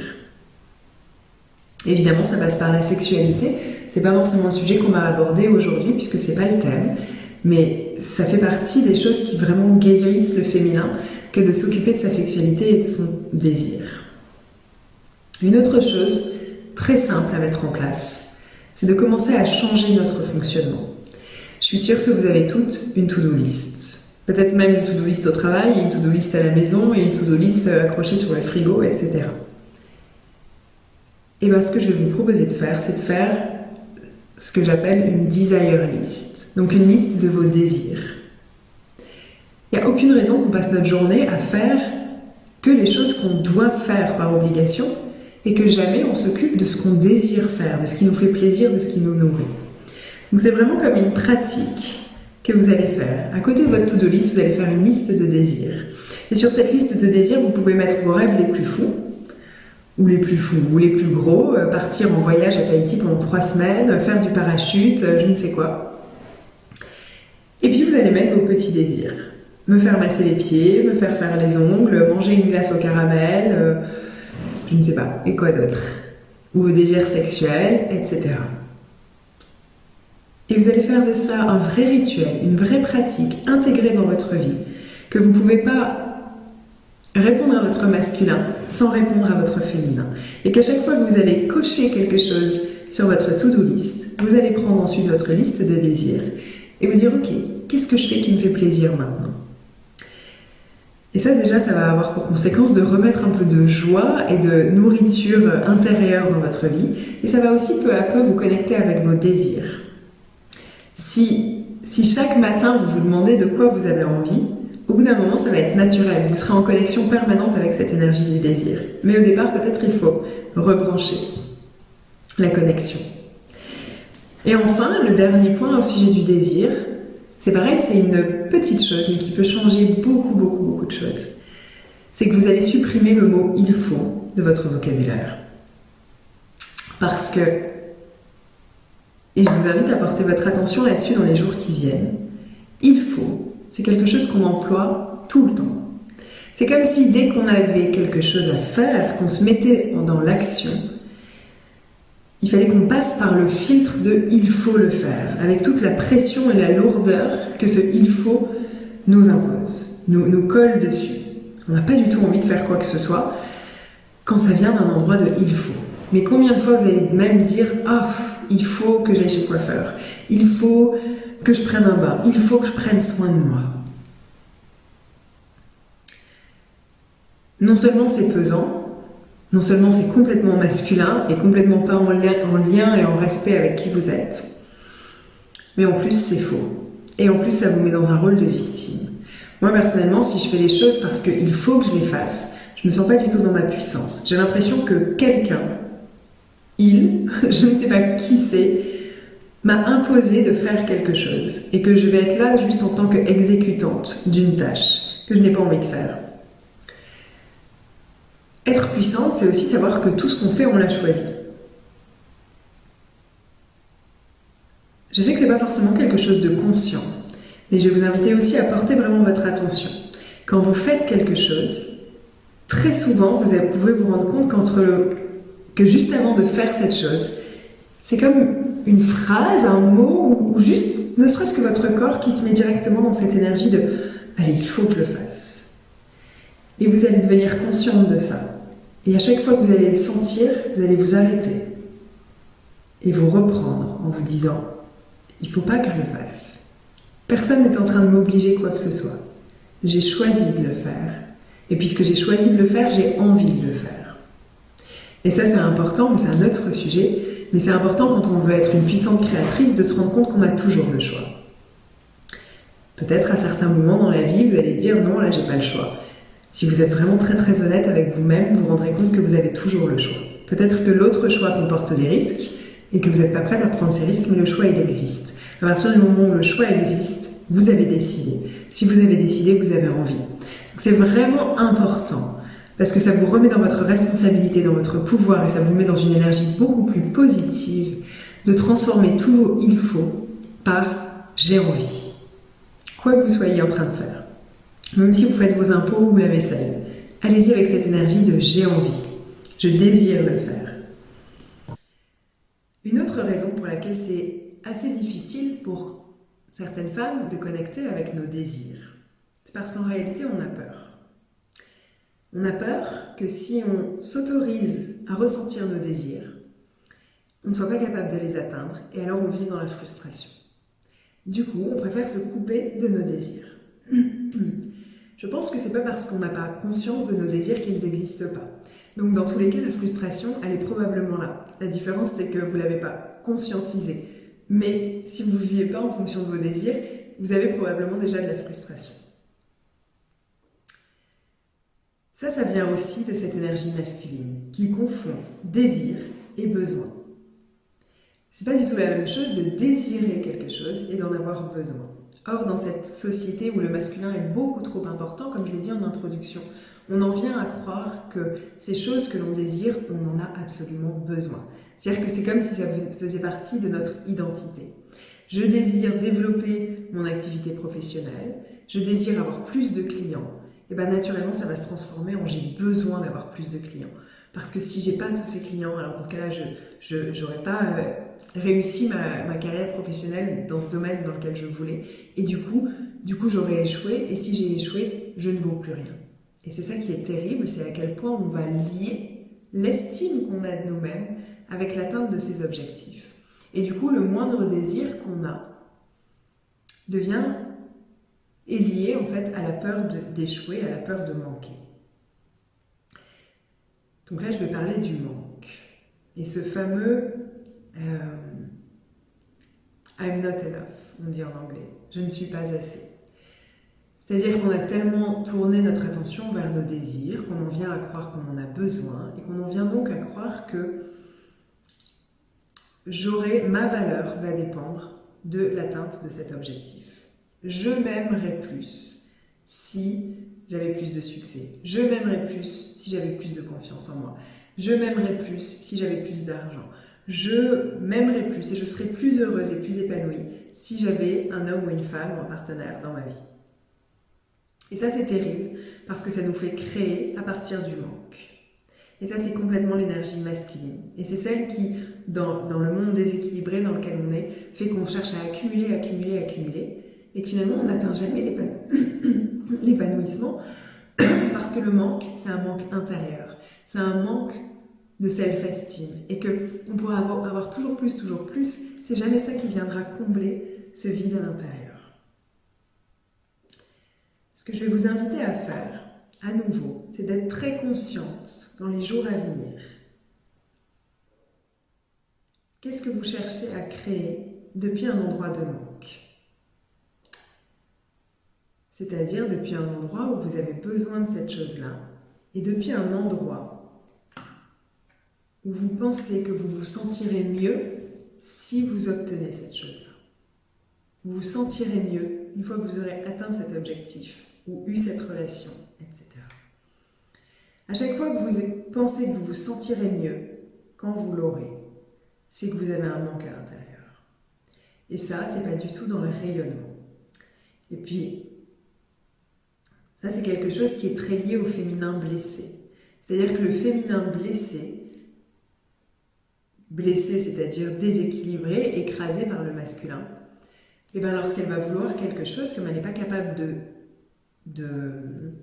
Évidemment, ça passe par la sexualité. C'est pas forcément le sujet qu'on va aborder aujourd'hui puisque c'est pas le thème, mais ça fait partie des choses qui vraiment guérissent le féminin que de s'occuper de sa sexualité et de son désir. Une autre chose très simple à mettre en place, c'est de commencer à changer notre fonctionnement. Je suis sûre que vous avez toutes une to-do list. Peut-être même une to-do list au travail, une to-do list à la maison et une to-do list accrochée sur le frigo, etc. Et bien, ce que je vais vous proposer de faire, c'est de faire ce que j'appelle une desire list. Donc une liste de vos désirs. Il n'y a aucune raison qu'on passe notre journée à faire que les choses qu'on doit faire par obligation et que jamais on s'occupe de ce qu'on désire faire, de ce qui nous fait plaisir, de ce qui nous nourrit. Donc c'est vraiment comme une pratique que vous allez faire. À côté de votre to-do list, vous allez faire une liste de désirs. Et sur cette liste de désirs, vous pouvez mettre vos rêves les plus fous, ou les plus gros, partir en voyage à Tahiti pendant 3 semaines, faire du parachute, je ne sais quoi. Et puis vous allez mettre vos petits désirs. Me faire masser les pieds, me faire faire les ongles, manger une glace au caramel, je ne sais pas, et quoi d'autre. Ou vos désirs sexuels, etc. Et vous allez faire de ça un vrai rituel, une vraie pratique intégrée dans votre vie, que vous ne pouvez pas répondre à votre masculin sans répondre à votre féminin. Et qu'à chaque fois que vous allez cocher quelque chose sur votre to-do list, vous allez prendre ensuite votre liste de désirs et vous dire « Ok, qu'est-ce que je fais qui me fait plaisir maintenant ?» Et ça déjà, ça va avoir pour conséquence de remettre un peu de joie et de nourriture intérieure dans votre vie. Et ça va aussi peu à peu vous connecter avec vos désirs. Si chaque matin vous vous demandez de quoi vous avez envie, au bout d'un moment, ça va être naturel. Vous serez en connexion permanente avec cette énergie du désir. Mais au départ, peut-être il faut rebrancher la connexion. Et enfin, le dernier point au sujet du désir, c'est pareil, c'est une petite chose, mais qui peut changer beaucoup de choses. C'est que vous allez supprimer le mot « il faut » de votre vocabulaire. Parce que, et je vous invite à porter votre attention là-dessus dans les jours qui viennent, « il faut », c'est quelque chose qu'on emploie tout le temps. C'est comme si dès qu'on avait quelque chose à faire, qu'on se mettait dans l'action, il fallait qu'on passe par le filtre de « il faut le faire », avec toute la pression et la lourdeur que ce « il faut » nous impose, nous colle dessus. On n'a pas du tout envie de faire quoi que ce soit quand ça vient d'un endroit de « il faut ». Mais combien de fois vous allez même dire « ah, il faut que j'aille chez le coiffeur, il faut que je prenne un bain, il faut que je prenne soin de moi. Non seulement c'est pesant, non seulement c'est complètement masculin et complètement pas en lien et en respect avec qui vous êtes, mais en plus c'est faux. Et en plus ça vous met dans un rôle de victime. Moi personnellement, si je fais les choses parce qu'il faut que je les fasse, je me sens pas du tout dans ma puissance. J'ai l'impression que quelqu'un, je ne sais pas qui c'est, m'a imposé de faire quelque chose et que je vais être là juste en tant qu'exécutante d'une tâche que je n'ai pas envie de faire. Être puissante, c'est aussi savoir que tout ce qu'on fait, on l'a choisi. Je sais que c'est pas forcément quelque chose de conscient, mais je vais vous inviter aussi à porter vraiment votre attention. Quand vous faites quelque chose, très souvent, vous pouvez vous rendre compte que juste avant de faire cette chose, c'est comme une phrase, un mot, ou juste, ne serait-ce que votre corps qui se met directement dans cette énergie de « allez, il faut que je le fasse ». Et vous allez devenir consciente de ça. Et à chaque fois que vous allez le sentir, vous allez vous arrêter et vous reprendre en vous disant « il ne faut pas que je le fasse ». Personne n'est en train de m'obliger quoi que ce soit. J'ai choisi de le faire. Et puisque j'ai choisi de le faire, j'ai envie de le faire. Et ça, c'est important, mais c'est un autre sujet. Mais c'est important quand on veut être une puissante créatrice de se rendre compte qu'on a toujours le choix. Peut-être à certains moments dans la vie, vous allez dire « non, là, j'ai pas le choix ». Si vous êtes vraiment très très honnête avec vous-même, vous vous rendrez compte que vous avez toujours le choix. Peut-être que l'autre choix comporte des risques et que vous n'êtes pas prête à prendre ces risques, mais le choix, il existe. À partir du moment où le choix existe, vous avez décidé. Si vous avez décidé, vous avez envie. C'est vraiment important parce que ça vous remet dans votre responsabilité, dans votre pouvoir et ça vous met dans une énergie beaucoup plus positive de transformer tous vos « il faut » par « j'ai envie ». Quoi que vous soyez en train de faire. Même si vous faites vos impôts ou la vaisselle, allez-y avec cette énergie de « j'ai envie »,« je désire le faire ». Une autre raison pour laquelle c'est assez difficile pour certaines femmes de connecter avec nos désirs, c'est parce qu'en réalité on a peur. On a peur que si on s'autorise à ressentir nos désirs, on ne soit pas capable de les atteindre et alors on vit dans la frustration. Du coup, on préfère se couper de nos désirs. Je pense que c'est pas parce qu'on n'a pas conscience de nos désirs qu'ils n'existent pas. Donc dans tous les cas, la frustration, elle est probablement là. La différence, c'est que vous ne l'avez pas conscientisée. Mais si vous ne viviez pas en fonction de vos désirs, vous avez probablement déjà de la frustration. Ça vient aussi de cette énergie masculine qui confond désir et besoin. C'est pas du tout la même chose de désirer quelque chose et d'en avoir besoin. Or, dans cette société où le masculin est beaucoup trop important, comme je l'ai dit en introduction, on en vient à croire que ces choses que l'on désire, on en a absolument besoin. C'est-à-dire que c'est comme si ça faisait partie de notre identité. Je désire développer mon activité professionnelle, je désire avoir plus de clients, et bien naturellement ça va se transformer en j'ai besoin d'avoir plus de clients. Parce que si j'ai pas tous ces clients, alors dans ce cas-là, je n'aurais pas réussi ma carrière professionnelle dans ce domaine dans lequel je voulais. Et du coup j'aurais échoué. Et si j'ai échoué, je ne vaux plus rien. Et c'est ça qui est terrible, c'est à quel point on va lier l'estime qu'on a de nous-mêmes avec l'atteinte de ses objectifs. Et du coup, le moindre désir qu'on a est lié en fait à la peur d'échouer, à la peur de manquer. Donc là, je vais parler du manque. Et ce fameux I'm not enough, on dit en anglais. Je ne suis pas assez. C'est-à-dire qu'on a tellement tourné notre attention vers nos désirs qu'on en vient à croire qu'on en a besoin et qu'on en vient donc à croire que ma valeur va dépendre de l'atteinte de cet objectif. Je m'aimerais plus si j'avais plus de succès. Je m'aimerais plus si j'avais plus de confiance en moi. Je m'aimerais plus si j'avais plus d'argent. Je m'aimerais plus et je serais plus heureuse et plus épanouie si j'avais un homme ou une femme ou un partenaire dans ma vie. Et ça, c'est terrible parce que ça nous fait créer à partir du manque. Et ça, c'est complètement l'énergie masculine. Et c'est celle qui, dans le monde déséquilibré dans lequel on est, fait qu'on cherche à accumuler, accumuler, accumuler, et que finalement, on n'atteint jamais l'épanouissement parce que le manque, c'est un manque intérieur. C'est un manque de self-esteem et qu'on pourra avoir toujours plus, c'est jamais ça qui viendra combler ce vide à l'intérieur. Ce que je vais vous inviter à faire, à nouveau, c'est d'être très consciente dans les jours à venir. Qu'est-ce que vous cherchez à créer depuis un endroit de manque? C'est-à-dire depuis un endroit où vous avez besoin de cette chose-là et depuis un endroit où vous pensez que vous vous sentirez mieux si vous obtenez cette chose-là. Vous vous sentirez mieux une fois que vous aurez atteint cet objectif ou eu cette relation, etc. À chaque fois que vous pensez que vous vous sentirez mieux quand vous l'aurez, c'est que vous avez un manque à l'intérieur. Et ça, c'est pas du tout dans le rayonnement. Et puis, ça, c'est quelque chose qui est très lié au féminin blessé. C'est-à-dire que le féminin blessé, c'est-à-dire déséquilibré, écrasé par le masculin, et bien lorsqu'elle va vouloir quelque chose, comme elle n'est pas capable de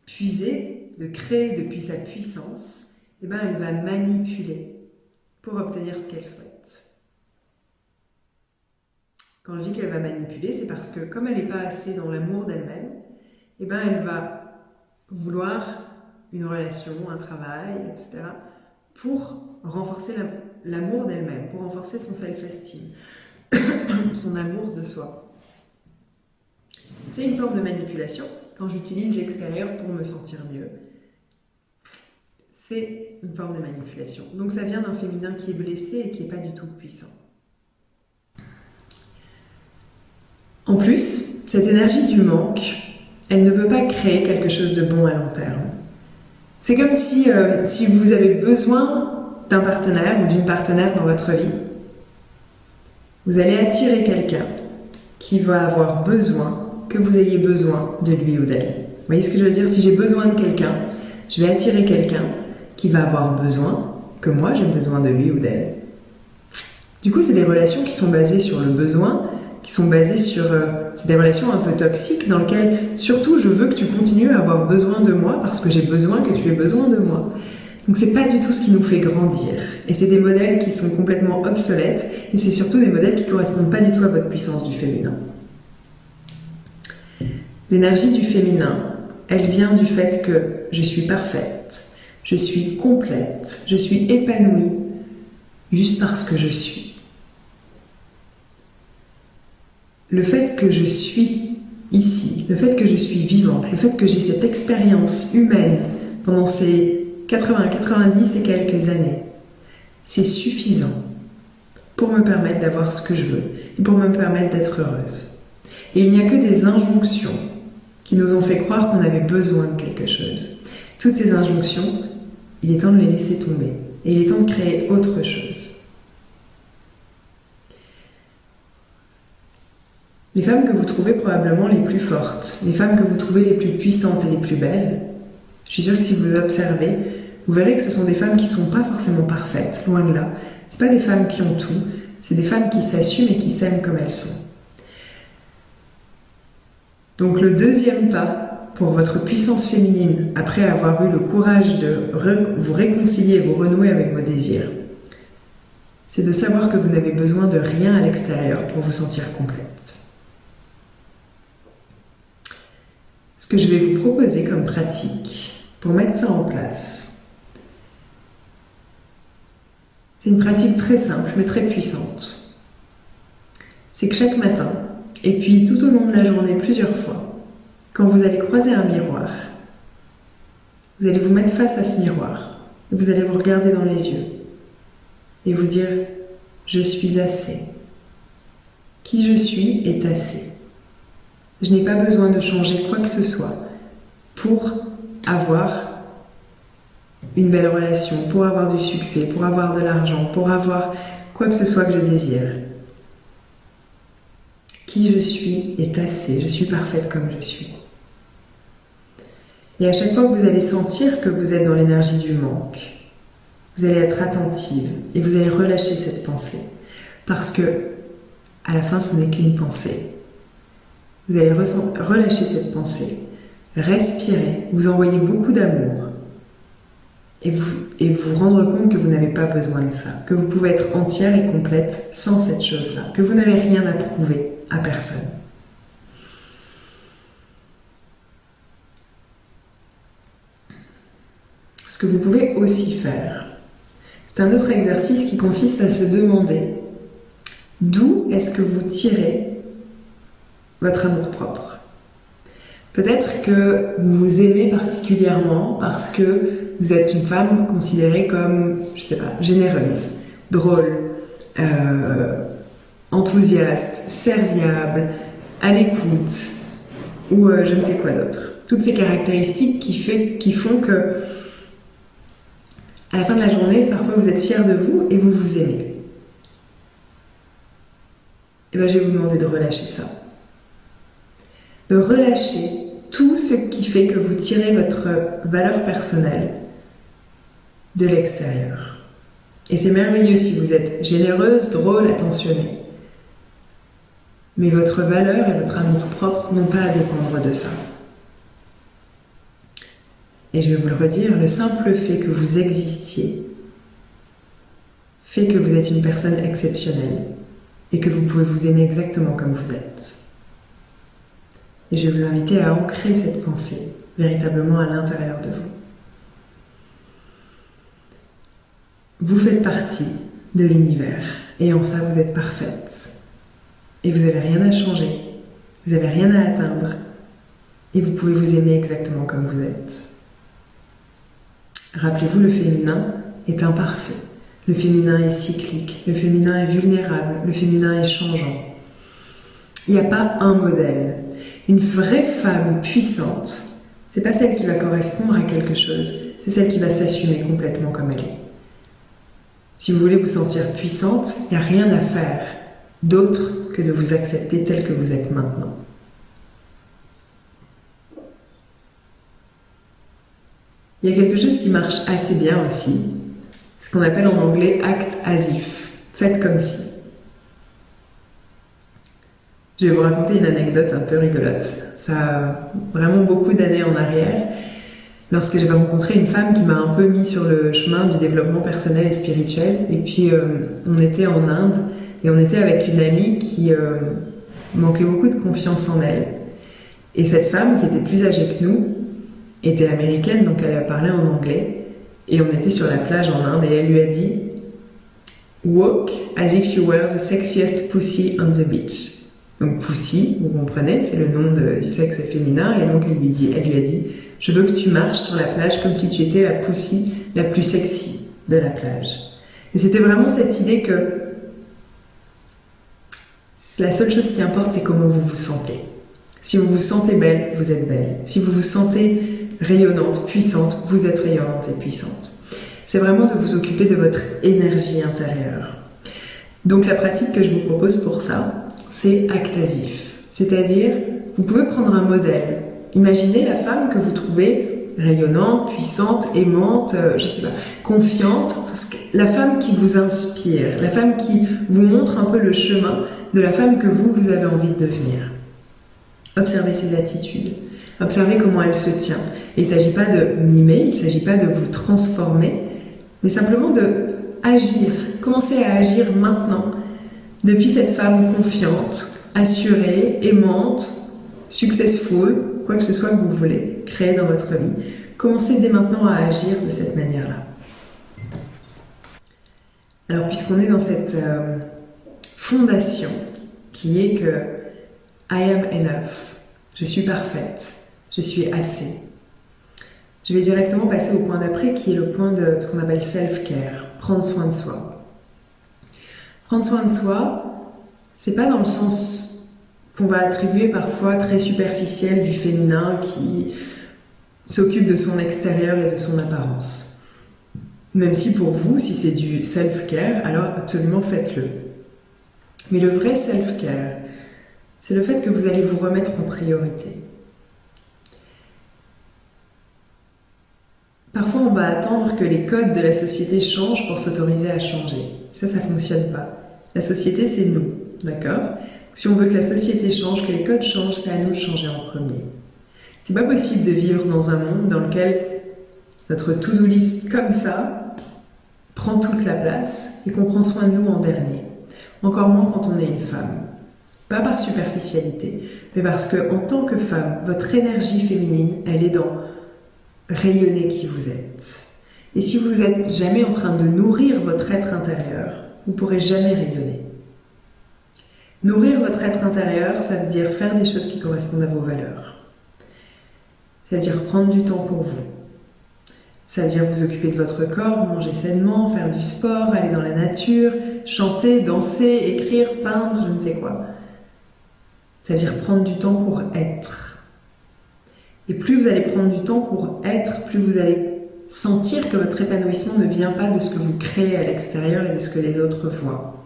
puiser, de créer depuis sa puissance, et bien elle va manipuler pour obtenir ce qu'elle souhaite. Quand je dis qu'elle va manipuler, c'est parce que comme elle n'est pas assez dans l'amour d'elle-même, et bien elle va vouloir une relation, un travail, etc., pour renforcer l'amour d'elle-même, pour renforcer son self-esteem, son amour de soi. C'est une forme de manipulation. Quand j'utilise l'extérieur pour me sentir mieux, c'est une forme de manipulation. Donc ça vient d'un féminin qui est blessé et qui n'est pas du tout puissant. En plus, cette énergie du manque, elle ne peut pas créer quelque chose de bon à long terme. C'est comme si vous avez besoin d'un partenaire ou d'une partenaire dans votre vie, vous allez attirer quelqu'un qui va avoir besoin que vous ayez besoin de lui ou d'elle. Vous voyez ce que je veux dire? Si j'ai besoin de quelqu'un, je vais attirer quelqu'un qui va avoir besoin que moi j'ai besoin de lui ou d'elle. Du coup, c'est des relations qui sont basées sur le besoin, qui sont basées sur... c'est des relations un peu toxiques dans lesquelles, surtout, je veux que tu continues à avoir besoin de moi parce que j'ai besoin que tu aies besoin de moi. Donc c'est pas du tout ce qui nous fait grandir. Et c'est des modèles qui sont complètement obsolètes et c'est surtout des modèles qui correspondent pas du tout à votre puissance du féminin. L'énergie du féminin, elle vient du fait que je suis parfaite, je suis complète, je suis épanouie juste parce que je suis. Le fait que je suis ici, le fait que je suis vivante, le fait que j'ai cette expérience humaine pendant ces 80, 90 et quelques années, c'est suffisant pour me permettre d'avoir ce que je veux et pour me permettre d'être heureuse. Et il n'y a que des injonctions qui nous ont fait croire qu'on avait besoin de quelque chose. Toutes ces injonctions, il est temps de les laisser tomber et il est temps de créer autre chose. Les femmes que vous trouvez probablement les plus fortes, les femmes que vous trouvez les plus puissantes et les plus belles, je suis sûre que si vous observez, vous verrez que ce sont des femmes qui ne sont pas forcément parfaites, loin de là. Ce ne sont pas des femmes qui ont tout, c'est des femmes qui s'assument et qui s'aiment comme elles sont. Donc le deuxième pas pour votre puissance féminine, après avoir eu le courage de vous réconcilier, vous renouer avec vos désirs, c'est de savoir que vous n'avez besoin de rien à l'extérieur pour vous sentir complète. Ce que je vais vous proposer comme pratique pour mettre ça en place, c'est une pratique très simple mais très puissante. C'est que chaque matin, et puis tout au long de la journée plusieurs fois, quand vous allez croiser un miroir, vous allez vous mettre face à ce miroir, et vous allez vous regarder dans les yeux et vous dire « Je suis assez. Qui je suis est assez. Je n'ai pas besoin de changer quoi que ce soit pour avoir une belle relation, pour avoir du succès, pour avoir de l'argent, pour avoir quoi que ce soit que je désire. Qui je suis est assez, je suis parfaite comme je suis. » Et à chaque fois que vous allez sentir que vous êtes dans l'énergie du manque, vous allez être attentive et vous allez relâcher cette pensée. Parce que, à la fin, ce n'est qu'une pensée. Vous allez relâcher cette pensée, respirer, vous envoyer beaucoup d'amour et vous et vous rendre compte que vous n'avez pas besoin de ça, que vous pouvez être entière et complète sans cette chose-là, que vous n'avez rien à prouver à personne. Ce que vous pouvez aussi faire, c'est un autre exercice qui consiste à se demander d'où est-ce que vous tirez votre amour-propre. Peut-être que vous vous aimez particulièrement parce que vous êtes une femme considérée comme, je sais pas, généreuse, drôle, enthousiaste, serviable, à l'écoute, ou je ne sais quoi d'autre. Toutes ces caractéristiques qui font que, à la fin de la journée, parfois vous êtes fier de vous et vous vous aimez. Et bien je vais vous demander de relâcher ça. De relâcher tout ce qui fait que vous tirez votre valeur personnelle de l'extérieur. Et c'est merveilleux si vous êtes généreuse, drôle, attentionnée. Mais votre valeur et votre amour-propre n'ont pas à dépendre de ça. Et je vais vous le redire, le simple fait que vous existiez fait que vous êtes une personne exceptionnelle et que vous pouvez vous aimer exactement comme vous êtes. Et je vais vous inviter à ancrer cette pensée véritablement à l'intérieur de vous. Vous faites partie de l'univers et en ça vous êtes parfaite. Et vous n'avez rien à changer, vous n'avez rien à atteindre et vous pouvez vous aimer exactement comme vous êtes. Rappelez-vous, le féminin est imparfait, le féminin est cyclique, le féminin est vulnérable, le féminin est changeant. Il n'y a pas un modèle. Une vraie femme puissante, c'est pas celle qui va correspondre à quelque chose, c'est celle qui va s'assumer complètement comme elle est. Si vous voulez vous sentir puissante, il n'y a rien à faire d'autre que de vous accepter tel que vous êtes maintenant. Il y a quelque chose qui marche assez bien aussi, ce qu'on appelle en anglais act as if, faites comme si. Je vais vous raconter une anecdote un peu rigolote. Ça a vraiment beaucoup d'années en arrière, lorsque j'avais rencontré une femme qui m'a un peu mis sur le chemin du développement personnel et spirituel. Et puis on était en Inde et on était avec une amie qui manquait beaucoup de confiance en elle. Et cette femme, qui était plus âgée que nous, était américaine, donc elle parlait en anglais. Et on était sur la plage en Inde et elle lui a dit « Walk as if you were the sexiest pussy on the beach ». Donc pussy, vous comprenez, c'est le nom du sexe féminin. Et donc elle lui a dit « Je veux que tu marches sur la plage comme si tu étais la pussy la plus sexy de la plage ». Et c'était vraiment cette idée que la seule chose qui importe, c'est comment vous vous sentez. Si vous vous sentez belle, vous êtes belle. Si vous vous sentez rayonnante, puissante, vous êtes rayonnante et puissante. C'est vraiment de vous occuper de votre énergie intérieure. Donc la pratique que je vous propose pour ça, c'est actasif. C'est-à-dire, vous pouvez prendre un modèle. Imaginez la femme que vous trouvez rayonnante, puissante, aimante, je sais pas, confiante, la femme qui vous inspire, la femme qui vous montre un peu le chemin de la femme que vous avez envie de devenir. Observez ses attitudes, observez comment elle se tient. Et il ne s'agit pas de mimer, il ne s'agit pas de vous transformer, mais simplement de agir. Commencez à agir maintenant, depuis cette femme confiante, assurée, aimante, successful, quoi que ce soit que vous voulez créer dans votre vie. Commencez dès maintenant à agir de cette manière-là. Alors, puisqu'on est dans cette fondation qui est que I am enough, je suis parfaite, je suis assez. Je vais directement passer au point d'après qui est le point de ce qu'on appelle self-care, prendre soin de soi. Prendre soin de soi, c'est pas dans le sens qu'on va attribuer parfois très superficiel du féminin qui s'occupe de son extérieur et de son apparence. Même si pour vous, si c'est du self-care, alors absolument faites-le. Mais le vrai self-care, c'est le fait que vous allez vous remettre en priorité. Parfois, on va attendre que les codes de la société changent pour s'autoriser à changer. Ça ne fonctionne pas. La société, c'est nous, d'accord ? Si on veut que la société change, que les codes changent, c'est à nous de changer en premier. C'est pas possible de vivre dans un monde dans lequel notre to-do list comme ça prend toute la place et qu'on prend soin de nous en dernier. Encore moins quand on est une femme. Pas par superficialité, mais parce que en tant que femme, votre énergie féminine, elle est dans rayonner qui vous êtes. Et si vous n'êtes jamais en train de nourrir votre être intérieur, vous ne pourrez jamais rayonner. Nourrir votre être intérieur, ça veut dire faire des choses qui correspondent à vos valeurs. Ça veut dire prendre du temps pour vous. Ça veut dire vous occuper de votre corps, manger sainement, faire du sport, aller dans la nature, chanter, danser, écrire, peindre, je ne sais quoi. Ça veut dire prendre du temps pour être. Et plus vous allez prendre du temps pour être, plus vous allez sentir que votre épanouissement ne vient pas de ce que vous créez à l'extérieur et de ce que les autres voient.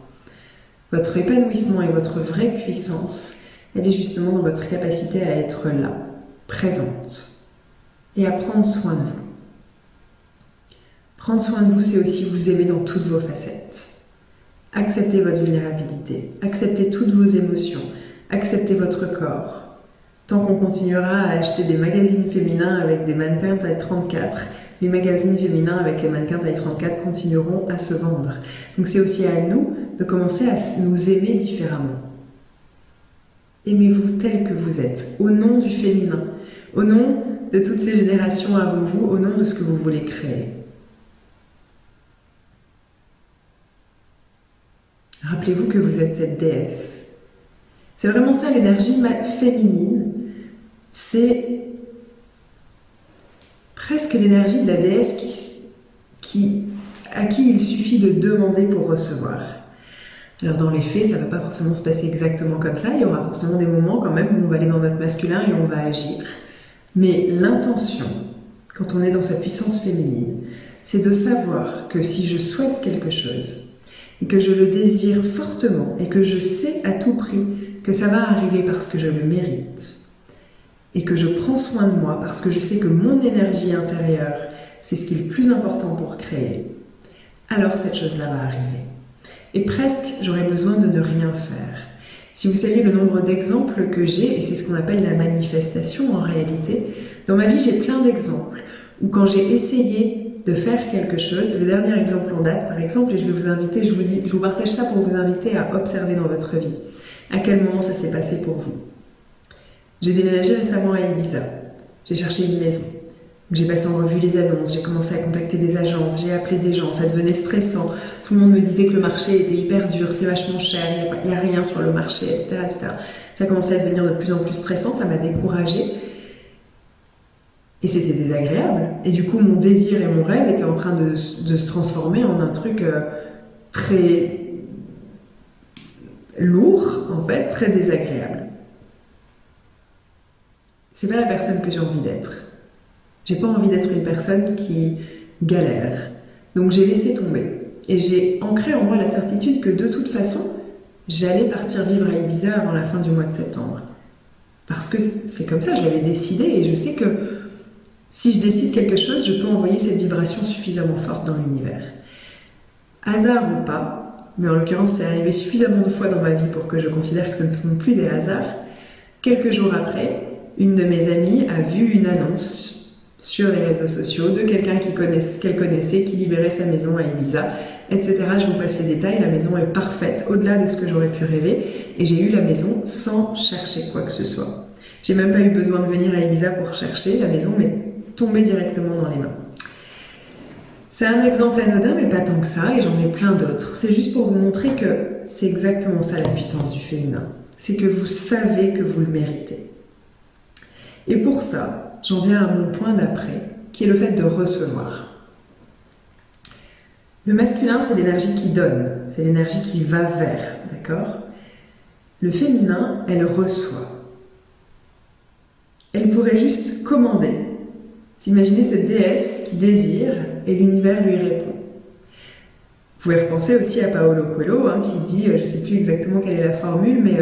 Votre épanouissement et votre vraie puissance, elle est justement dans votre capacité à être là, présente, et à prendre soin de vous. Prendre soin de vous, c'est aussi vous aimer dans toutes vos facettes. Acceptez votre vulnérabilité, acceptez toutes vos émotions, acceptez votre corps. Tant qu'on continuera à acheter des magazines féminins avec des mannequins taille 34, les magazines féminins avec les mannequins taille 34 continueront à se vendre. Donc c'est aussi à nous de commencer à nous aimer différemment. Aimez-vous tel que vous êtes, au nom du féminin, au nom de toutes ces générations avant vous, au nom de ce que vous voulez créer. Rappelez-vous que vous êtes cette déesse. C'est vraiment ça l'énergie féminine, c'est presque l'énergie de la déesse à qui il suffit de demander pour recevoir. Alors dans les faits, ça ne va pas forcément se passer exactement comme ça, il y aura forcément des moments quand même où on va aller dans notre masculin et on va agir. Mais l'intention, quand on est dans sa puissance féminine, c'est de savoir que si je souhaite quelque chose, et que je le désire fortement, et que je sais à tout prix que ça va arriver parce que je le mérite, et que je prends soin de moi parce que je sais que mon énergie intérieure, c'est ce qui est le plus important pour créer, alors cette chose-là va arriver. Et presque, j'aurais besoin de ne rien faire. Si vous saviez le nombre d'exemples que j'ai, et c'est ce qu'on appelle la manifestation en réalité, dans ma vie j'ai plein d'exemples où quand j'ai essayé de faire quelque chose, le dernier exemple en date par exemple, et je vais vous inviter, je vous partage ça pour vous inviter à observer dans votre vie, à quel moment ça s'est passé pour vous. J'ai déménagé récemment à Ibiza, j'ai cherché une maison, j'ai passé en revue les annonces, j'ai commencé à contacter des agences, j'ai appelé des gens, ça devenait stressant, tout le monde me disait que le marché était hyper dur, c'est vachement cher, il n'y a rien sur le marché, etc., etc. Ça commençait à devenir de plus en plus stressant, ça m'a découragée. Et c'était désagréable. Et du coup, mon désir et mon rêve étaient en train de se transformer en un truc très lourd, en fait, très désagréable. C'est pas la personne que j'ai envie d'être. J'ai pas envie d'être une personne qui galère. Donc j'ai laissé tomber. Et j'ai ancré en moi la certitude que de toute façon, j'allais partir vivre à Ibiza avant la fin du mois de septembre. Parce que c'est comme ça, je l'avais décidé et je sais que si je décide quelque chose, je peux envoyer cette vibration suffisamment forte dans l'univers. Hasard ou pas, mais en l'occurrence c'est arrivé suffisamment de fois dans ma vie pour que je considère que ce ne sont plus des hasards. Quelques jours après, une de mes amies a vu une annonce sur les réseaux sociaux de quelqu'un qu'elle connaissait qui libérait sa maison à Ibiza, etc. Je vous passe les détails, la maison est parfaite, au-delà de ce que j'aurais pu rêver, et j'ai eu la maison sans chercher quoi que ce soit. J'ai même pas eu besoin de venir à Ibiza pour chercher, la maison m'est tombée directement dans les mains. C'est un exemple anodin, mais pas tant que ça, et j'en ai plein d'autres. C'est juste pour vous montrer que c'est exactement ça la puissance du féminin. C'est que vous savez que vous le méritez. Et pour ça, j'en viens à mon point d'après, qui est le fait de recevoir. Le masculin, c'est l'énergie qui donne, c'est l'énergie qui va vers, d'accord ? Le féminin, elle reçoit. Elle pourrait juste commander. S'imaginer cette déesse qui désire et l'univers lui répond. Vous pouvez repenser aussi à Paolo Coelho qui dit, je ne sais plus exactement quelle est la formule, mais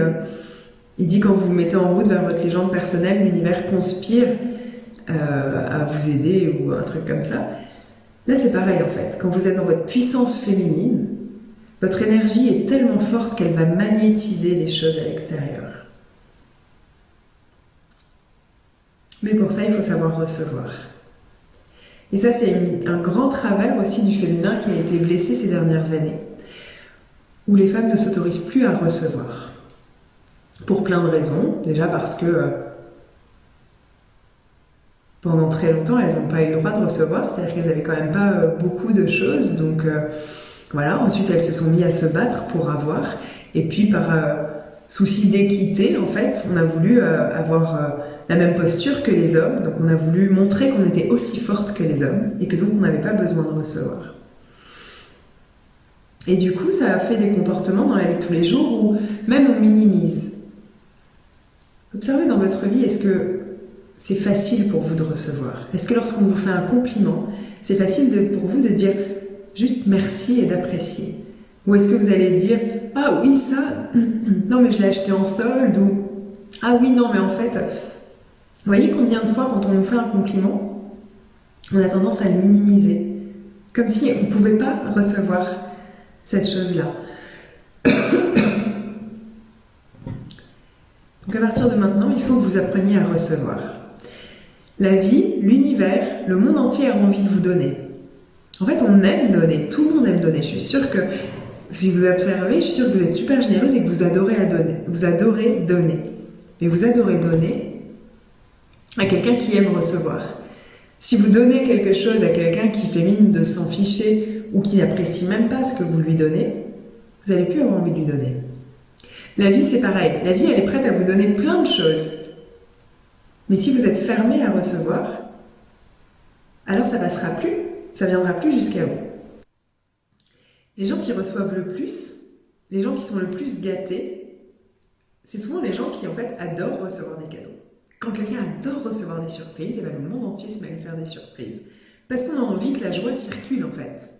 il dit quand vous vous mettez en route vers votre légende personnelle, l'univers conspire à vous aider ou un truc comme ça. Là c'est pareil en fait, quand vous êtes dans votre puissance féminine, votre énergie est tellement forte qu'elle va magnétiser les choses à l'extérieur. Mais pour ça, il faut savoir recevoir. Et ça, c'est un grand travers aussi du féminin qui a été blessé ces dernières années, où les femmes ne s'autorisent plus à recevoir. Pour plein de raisons. Déjà parce que pendant très longtemps, elles n'ont pas eu le droit de recevoir, c'est-à-dire qu'elles n'avaient quand même pas beaucoup de choses. Donc voilà, ensuite elles se sont mises à se battre pour avoir. Et puis par souci d'équité, en fait, on a voulu avoir la même posture que les hommes. Donc on a voulu montrer qu'on était aussi forte que les hommes et que donc on n'avait pas besoin de recevoir. Et du coup, ça a fait des comportements dans la vie de tous les jours où même on minimise. Observez dans votre vie, est-ce que c'est facile pour vous de recevoir? Est-ce que lorsqu'on vous fait un compliment, c'est facile pour vous de dire juste merci et d'apprécier? Ou est-ce que vous allez dire « Ah oui, ça, non mais je l'ai acheté en solde » ou « Ah oui, non mais en fait… » Vous voyez combien de fois, quand on nous fait un compliment, on a tendance à le minimiser, comme si on ne pouvait pas recevoir cette chose-là. Donc à partir de maintenant, il faut que vous appreniez à recevoir. La vie, l'univers, le monde entier a envie de vous donner. En fait, on aime donner, tout le monde aime donner. Je suis sûre que, si vous observez, je suis sûre que vous êtes super généreuse et que vous adorez donner. Vous adorez donner. Mais vous adorez donner à quelqu'un qui aime recevoir. Si vous donnez quelque chose à quelqu'un qui fait mine de s'en ficher ou qui n'apprécie même pas ce que vous lui donnez, vous n'allez plus avoir envie de lui donner. La vie, c'est pareil. La vie, elle est prête à vous donner plein de choses. Mais si vous êtes fermé à recevoir, alors ça passera plus, ça viendra plus jusqu'à vous. Les gens qui reçoivent le plus, les gens qui sont le plus gâtés, c'est souvent les gens qui, en fait, adorent recevoir des cadeaux. Quand quelqu'un adore recevoir des surprises, et bien le monde entier se met à lui faire des surprises. Parce qu'on a envie que la joie circule, en fait.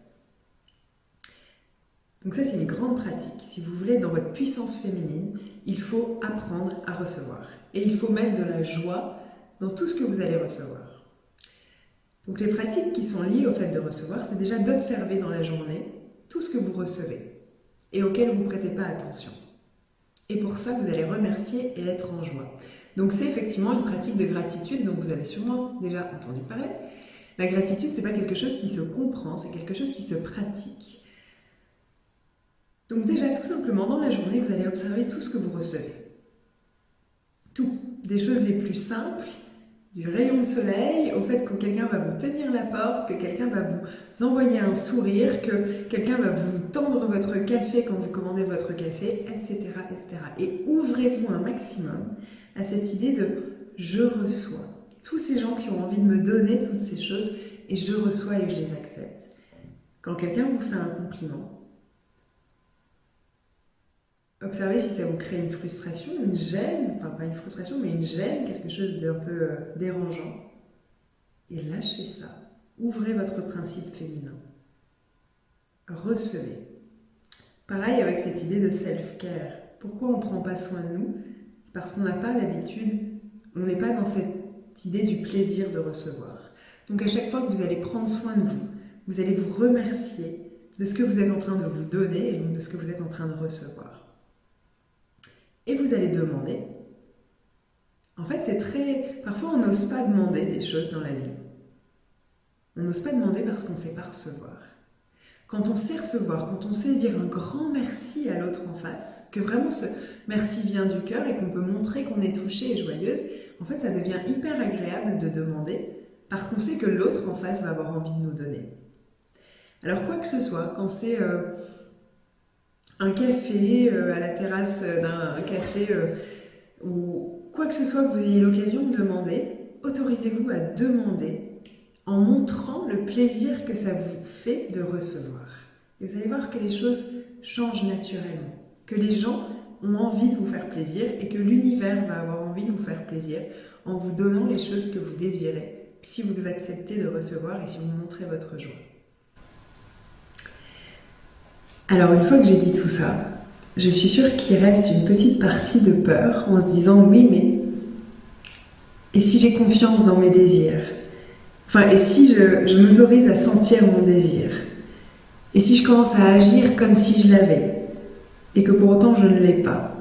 Donc ça, c'est une grande pratique. Si vous voulez être dans votre puissance féminine, il faut apprendre à recevoir. Et il faut mettre de la joie dans tout ce que vous allez recevoir. Donc les pratiques qui sont liées au fait de recevoir, c'est déjà d'observer dans la journée tout ce que vous recevez et auquel vous ne prêtez pas attention. Et pour ça, vous allez remercier et être en joie. Donc c'est effectivement une pratique de gratitude dont vous avez sûrement déjà entendu parler. La gratitude, ce n'est pas quelque chose qui se comprend, c'est quelque chose qui se pratique. Donc déjà, tout simplement, dans la journée, vous allez observer tout ce que vous recevez. Tout. Des choses les plus simples, du rayon de soleil, au fait que quelqu'un va vous tenir la porte, que quelqu'un va vous envoyer un sourire, que quelqu'un va vous tendre votre café quand vous commandez votre café, etc., etc. Et ouvrez-vous un maximum à cette idée de « je reçois ». Tous ces gens qui ont envie de me donner toutes ces choses, et je reçois et je les accepte. Quand quelqu'un vous fait un compliment, observez si ça vous crée une frustration, une gêne, enfin pas une frustration, mais une gêne, quelque chose d'un peu dérangeant. Et lâchez ça. Ouvrez votre principe féminin. Recevez. Pareil avec cette idée de self-care. Pourquoi on ne prend pas soin de nous? C'est parce qu'on n'a pas l'habitude, on n'est pas dans cette idée du plaisir de recevoir. Donc à chaque fois que vous allez prendre soin de vous, vous allez vous remercier de ce que vous êtes en train de vous donner et donc de ce que vous êtes en train de recevoir. Et vous allez demander. En fait, c'est très… Parfois, on n'ose pas demander des choses dans la vie. On n'ose pas demander parce qu'on ne sait pas recevoir. Quand on sait recevoir, quand on sait dire un grand merci à l'autre en face, que vraiment ce merci vient du cœur et qu'on peut montrer qu'on est touchée et joyeuse, en fait, ça devient hyper agréable de demander parce qu'on sait que l'autre en face va avoir envie de nous donner. Alors, quoi que ce soit, quand c'est… un café à la terrasse d'un café ou quoi que ce soit que vous ayez l'occasion de demander, autorisez-vous à demander en montrant le plaisir que ça vous fait de recevoir. Et vous allez voir que les choses changent naturellement, que les gens ont envie de vous faire plaisir et que l'univers va avoir envie de vous faire plaisir en vous donnant les choses que vous désirez, si vous acceptez de recevoir et si vous montrez votre joie. Alors une fois que j'ai dit tout ça, je suis sûre qu'il reste une petite partie de peur en se disant oui mais et si j'ai confiance dans mes désirs? Enfin et si je m'autorise à sentir mon désir? Et si je commence à agir comme si je l'avais et que pour autant je ne l'ai pas?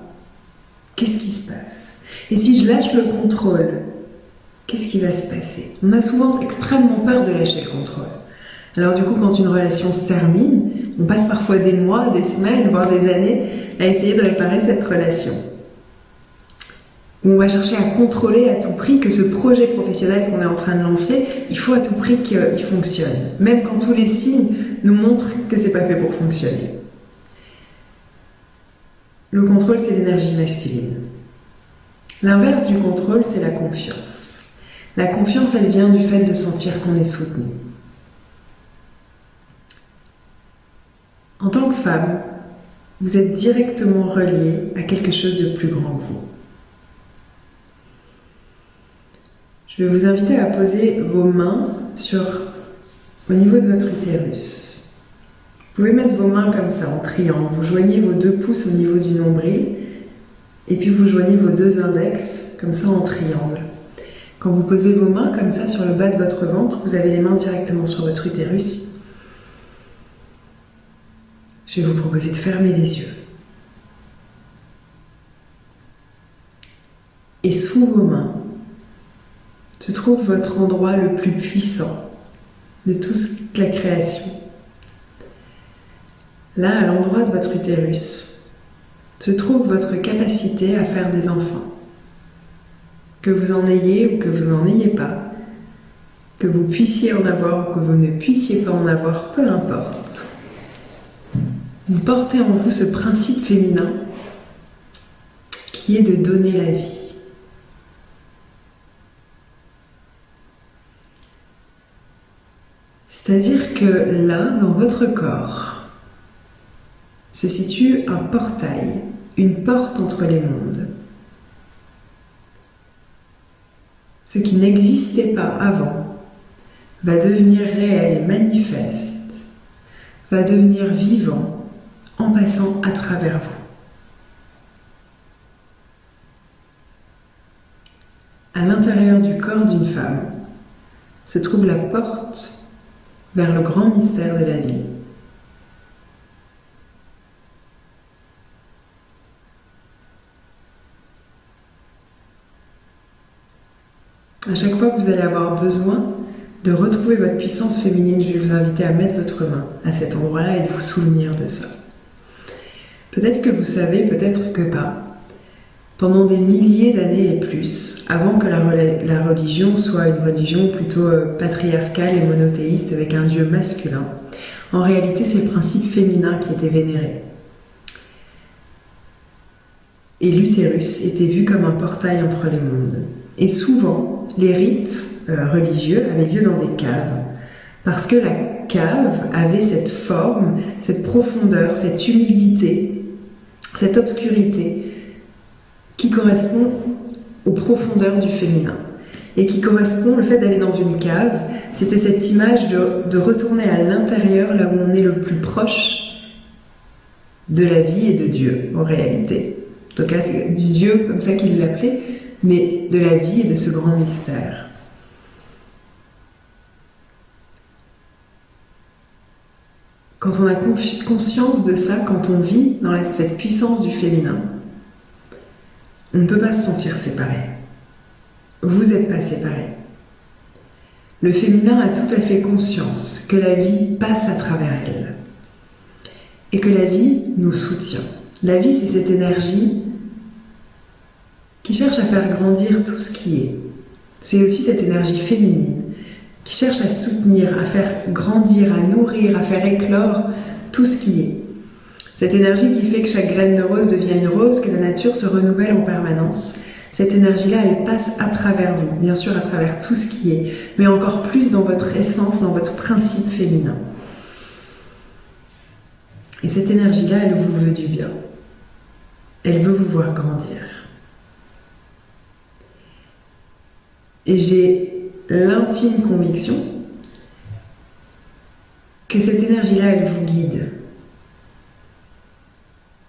Qu'est-ce qui se passe? Et si je lâche le contrôle qu'est-ce qui va se passer? On a souvent extrêmement peur de lâcher le contrôle. Alors du coup, quand une relation se termine, on passe parfois des mois, des semaines, voire des années à essayer de réparer cette relation. On va chercher à contrôler à tout prix que ce projet professionnel qu'on est en train de lancer, il faut à tout prix qu'il fonctionne, même quand tous les signes nous montrent que c'est pas fait pour fonctionner. Le contrôle, c'est l'énergie masculine. L'inverse du contrôle, c'est la confiance. La confiance, elle vient du fait de sentir qu'on est soutenu. En tant que femme, vous êtes directement reliée à quelque chose de plus grand que vous. Je vais vous inviter à poser vos mains au niveau de votre utérus. Vous pouvez mettre vos mains comme ça, en triangle. Vous joignez vos 2 pouces au niveau du nombril et puis vous joignez vos 2 index comme ça en triangle. Quand vous posez vos mains comme ça sur le bas de votre ventre, vous avez les mains directement sur votre utérus. Je vais vous proposer de fermer les yeux. Et sous vos mains se trouve votre endroit le plus puissant de toute la création. Là, à l'endroit de votre utérus, se trouve votre capacité à faire des enfants. Que vous en ayez ou que vous n'en ayez pas, que vous puissiez en avoir ou que vous ne puissiez pas en avoir, peu importe. Vous portez en vous ce principe féminin qui est de donner la vie. C'est-à-dire que là, dans votre corps, se situe un portail, une porte entre les mondes. Ce qui n'existait pas avant va devenir réel et manifeste, va devenir vivant en passant à travers vous. À l'intérieur du corps d'une femme se trouve la porte vers le grand mystère de la vie. À chaque fois que vous allez avoir besoin de retrouver votre puissance féminine, je vais vous inviter à mettre votre main à cet endroit-là et de vous souvenir de ça. Peut-être que vous savez, peut-être que pas. Pendant des milliers d'années et plus, avant que la religion soit une religion plutôt patriarcale et monothéiste avec un dieu masculin, en réalité c'est le principe féminin qui était vénéré. Et l'utérus était vu comme un portail entre les mondes. Et souvent, les rites religieux avaient lieu dans des caves, parce que la cave avait cette forme, cette profondeur, cette humidité, cette obscurité, qui correspond aux profondeurs du féminin et qui correspond, le fait d'aller dans une cave, c'était cette image de retourner à l'intérieur, là où on est le plus proche de la vie et de Dieu, en réalité. En tout cas, c'est du Dieu comme ça qu'il l'appelait, mais de la vie et de ce grand mystère. Quand on a conscience de ça, quand on vit dans cette puissance du féminin, on ne peut pas se sentir séparé. Vous n'êtes pas séparés. Le féminin a tout à fait conscience que la vie passe à travers elle et que la vie nous soutient. La vie, c'est cette énergie qui cherche à faire grandir tout ce qui est. C'est aussi cette énergie féminine qui cherche à soutenir, à faire grandir, à nourrir, à faire éclore tout ce qui est. Cette énergie qui fait que chaque graine de rose devient une rose, que la nature se renouvelle en permanence. Cette énergie-là, elle passe à travers vous, bien sûr à travers tout ce qui est, mais encore plus dans votre essence, dans votre principe féminin. Et cette énergie-là, elle vous veut du bien. Elle veut vous voir grandir. Et j'ai l'intime conviction que cette énergie-là, elle vous guide.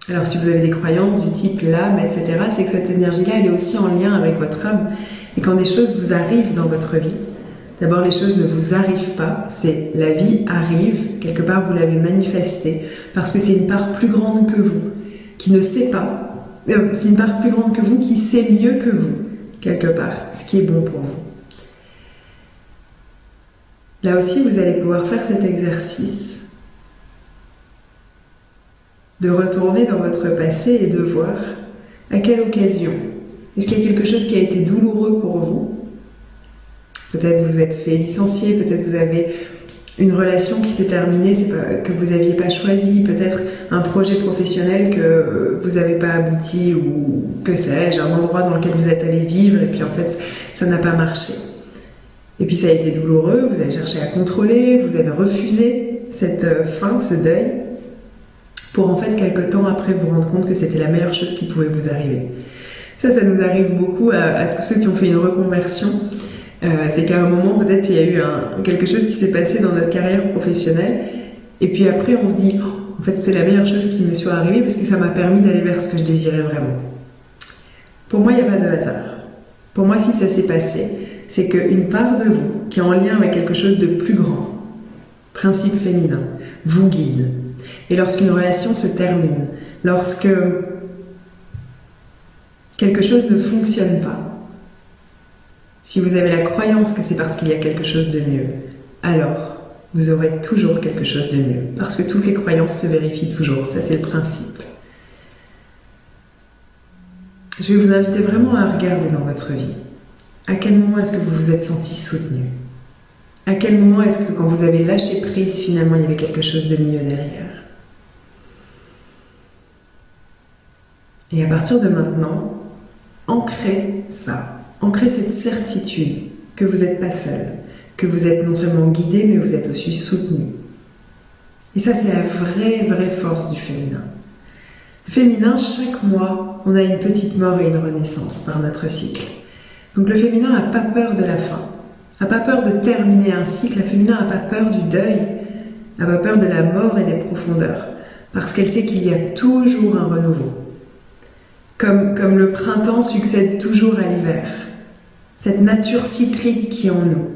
Alors si vous avez des croyances du type l'âme, etc., c'est que cette énergie-là, elle est aussi en lien avec votre âme. Et quand des choses vous arrivent dans votre vie, d'abord les choses ne vous arrivent pas, c'est la vie arrive, quelque part vous l'avez manifestée, parce que c'est une part plus grande que vous, qui ne sait pas, c'est une part plus grande que vous qui sait mieux que vous, quelque part, ce qui est bon pour vous. Là aussi, vous allez pouvoir faire cet exercice de retourner dans votre passé et de voir à quelle occasion. Est-ce qu'il y a quelque chose qui a été douloureux pour vous? Peut-être vous êtes fait licencier, peut-être vous avez une relation qui s'est terminée, que vous n'aviez pas choisi, peut-être un projet professionnel que vous n'avez pas abouti, ou que sais-je, un endroit dans lequel vous êtes allé vivre et puis en fait ça n'a pas marché. Et puis ça a été douloureux, vous avez cherché à contrôler, vous avez refusé cette fin, ce deuil, pour en fait quelque temps après vous rendre compte que c'était la meilleure chose qui pouvait vous arriver. Ça nous arrive beaucoup à tous ceux qui ont fait une reconversion. C'est qu'à un moment, peut-être, il y a eu quelque chose qui s'est passé dans notre carrière professionnelle, et puis après, on se dit, oh, en fait, c'est la meilleure chose qui me soit arrivée parce que ça m'a permis d'aller vers ce que je désirais vraiment. Pour moi, il n'y a pas de hasard. Pour moi, si ça s'est passé, c'est qu'une part de vous, qui est en lien avec quelque chose de plus grand, principe féminin, vous guide. Et lorsqu'une relation se termine, lorsque quelque chose ne fonctionne pas, si vous avez la croyance que c'est parce qu'il y a quelque chose de mieux, alors vous aurez toujours quelque chose de mieux. Parce que toutes les croyances se vérifient toujours, ça c'est le principe. Je vais vous inviter vraiment à regarder dans votre vie. À quel moment est-ce que vous vous êtes senti soutenu? À quel moment est-ce que quand vous avez lâché prise, finalement il y avait quelque chose de mieux derrière? Et à partir de maintenant, ancrez ça. Ancrez cette certitude que vous n'êtes pas seul, que vous êtes non seulement guidé, mais vous êtes aussi soutenu. Et ça, c'est la vraie force du féminin. Le féminin, chaque mois, on a une petite mort et une renaissance par notre cycle. Donc le féminin n'a pas peur de la fin, n'a pas peur de terminer un cycle. Le féminin n'a pas peur du deuil, n'a pas peur de la mort et des profondeurs, parce qu'elle sait qu'il y a toujours un renouveau. Comme le printemps succède toujours à l'hiver. Cette nature cyclique qui est en nous.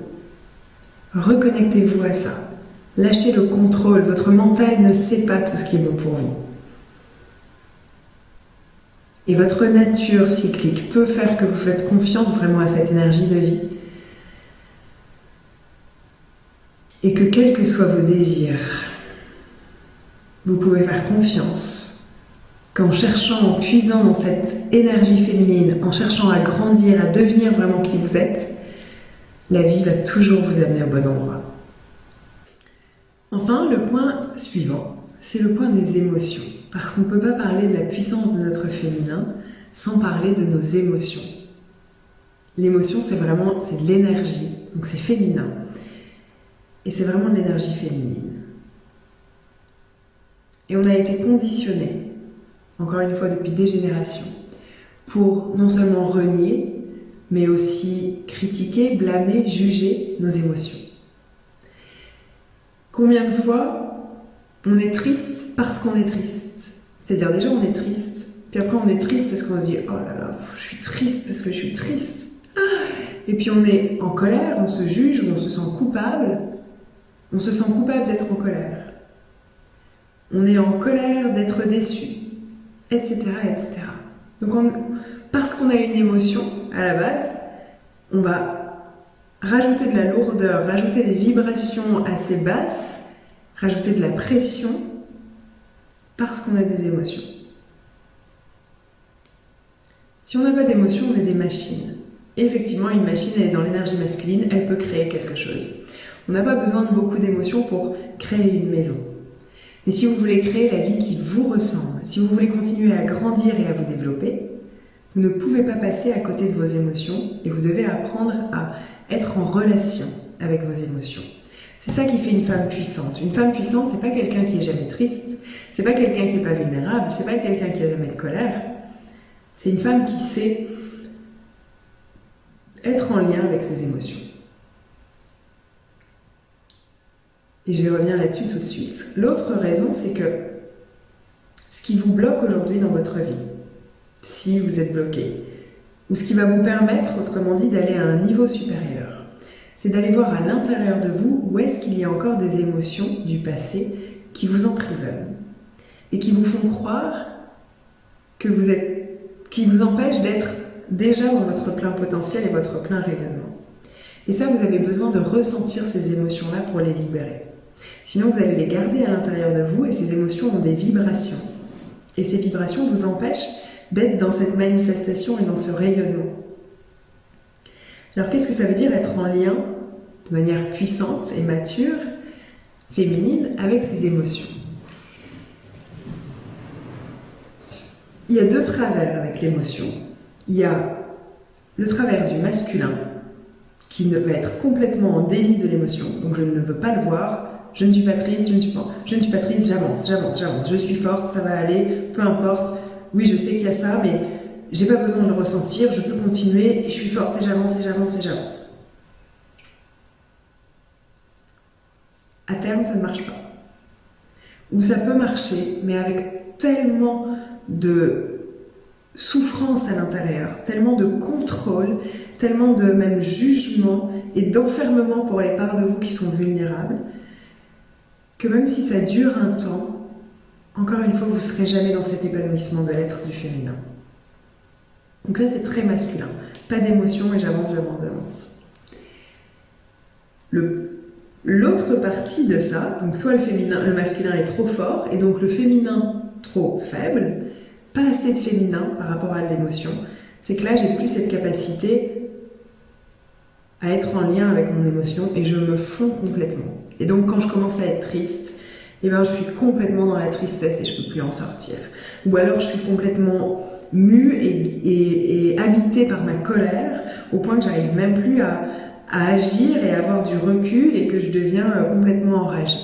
Reconnectez-vous à ça. Lâchez le contrôle. Votre mental ne sait pas tout ce qui est bon pour vous. Et votre nature cyclique peut faire que vous faites confiance vraiment à cette énergie de vie. Et que quels que soient vos désirs, vous pouvez faire confiance qu'en cherchant, en puisant dans cette énergie féminine, en cherchant à grandir, à devenir vraiment qui vous êtes, la vie va toujours vous amener au bon endroit. Enfin, le point suivant, c'est le point des émotions. Parce qu'on ne peut pas parler de la puissance de notre féminin sans parler de nos émotions. L'émotion, c'est de l'énergie, donc c'est féminin. Et c'est vraiment de l'énergie féminine. Et on a été conditionnés, encore une fois depuis des générations, pour non seulement renier, mais aussi critiquer, blâmer, juger nos émotions. Combien de fois on est triste parce qu'on est triste? C'est-à-dire déjà on est triste, puis après on est triste parce qu'on se dit « Oh là là, je suis triste parce que je suis triste ». Et puis on est en colère, on se juge, ou on se sent coupable. On se sent coupable d'être en colère. On est en colère d'être déçu, etc., etc. Donc parce qu'on a une émotion à la base, on va rajouter de la lourdeur, rajouter des vibrations assez basses, rajouter de la pression parce qu'on a des émotions. Si on n'a pas d'émotions, on est des machines. Et effectivement, une machine, elle est dans l'énergie masculine, elle peut créer quelque chose. On n'a pas besoin de beaucoup d'émotions pour créer une maison. Mais si vous voulez créer la vie qui vous ressemble, si vous voulez continuer à grandir et à vous développer, vous ne pouvez pas passer à côté de vos émotions et vous devez apprendre à être en relation avec vos émotions. C'est ça qui fait une femme puissante. Une femme puissante, c'est pas quelqu'un qui est jamais triste, c'est pas quelqu'un qui est pas vulnérable, c'est pas quelqu'un qui a jamais de colère. C'est une femme qui sait être en lien avec ses émotions. Et je vais revenir là-dessus tout de suite. L'autre raison, c'est que ce qui vous bloque aujourd'hui dans votre vie, si vous êtes bloqué, ou ce qui va vous permettre, autrement dit, d'aller à un niveau supérieur, c'est d'aller voir à l'intérieur de vous où est-ce qu'il y a encore des émotions du passé qui vous emprisonnent et qui vous font croire que qui vous empêchent d'être déjà dans votre plein potentiel et votre plein rayonnement. Et ça, vous avez besoin de ressentir ces émotions-là pour les libérer. Sinon, vous allez les garder à l'intérieur de vous et ces émotions ont des vibrations. Et ces vibrations vous empêchent d'être dans cette manifestation et dans ce rayonnement. Alors, qu'est-ce que ça veut dire être en lien de manière puissante et mature, féminine, avec ses émotions? Il y a deux travers avec l'émotion. Il y a le travers du masculin, qui va être complètement en déni de l'émotion, donc je ne veux pas le voir, je ne suis pas triste, je ne suis pas triste, j'avance, je suis forte, ça va aller, peu importe, oui je sais qu'il y a ça, mais j'ai pas besoin de le ressentir, je peux continuer, et je suis forte, et j'avance. À terme, ça ne marche pas. Ou ça peut marcher, mais avec tellement de souffrance à l'intérieur, tellement de contrôle, tellement de même jugement et d'enfermement pour les parts de vous qui sont vulnérables, que même si ça dure un temps, encore une fois, vous ne serez jamais dans cet épanouissement de l'être du féminin. Donc là, c'est très masculin. Pas d'émotion et j'avance. L'autre partie de ça, donc soit le masculin est trop fort et donc le féminin trop faible, pas assez de féminin par rapport à l'émotion, c'est que là j'ai plus cette capacité à être en lien avec mon émotion et je me fonds complètement. Et donc quand je commence à être triste, je suis complètement dans la tristesse et je peux plus en sortir. Ou alors je suis complètement mue et habitée par ma colère au point que j'arrive même plus à agir et à avoir du recul et que je deviens complètement enragée.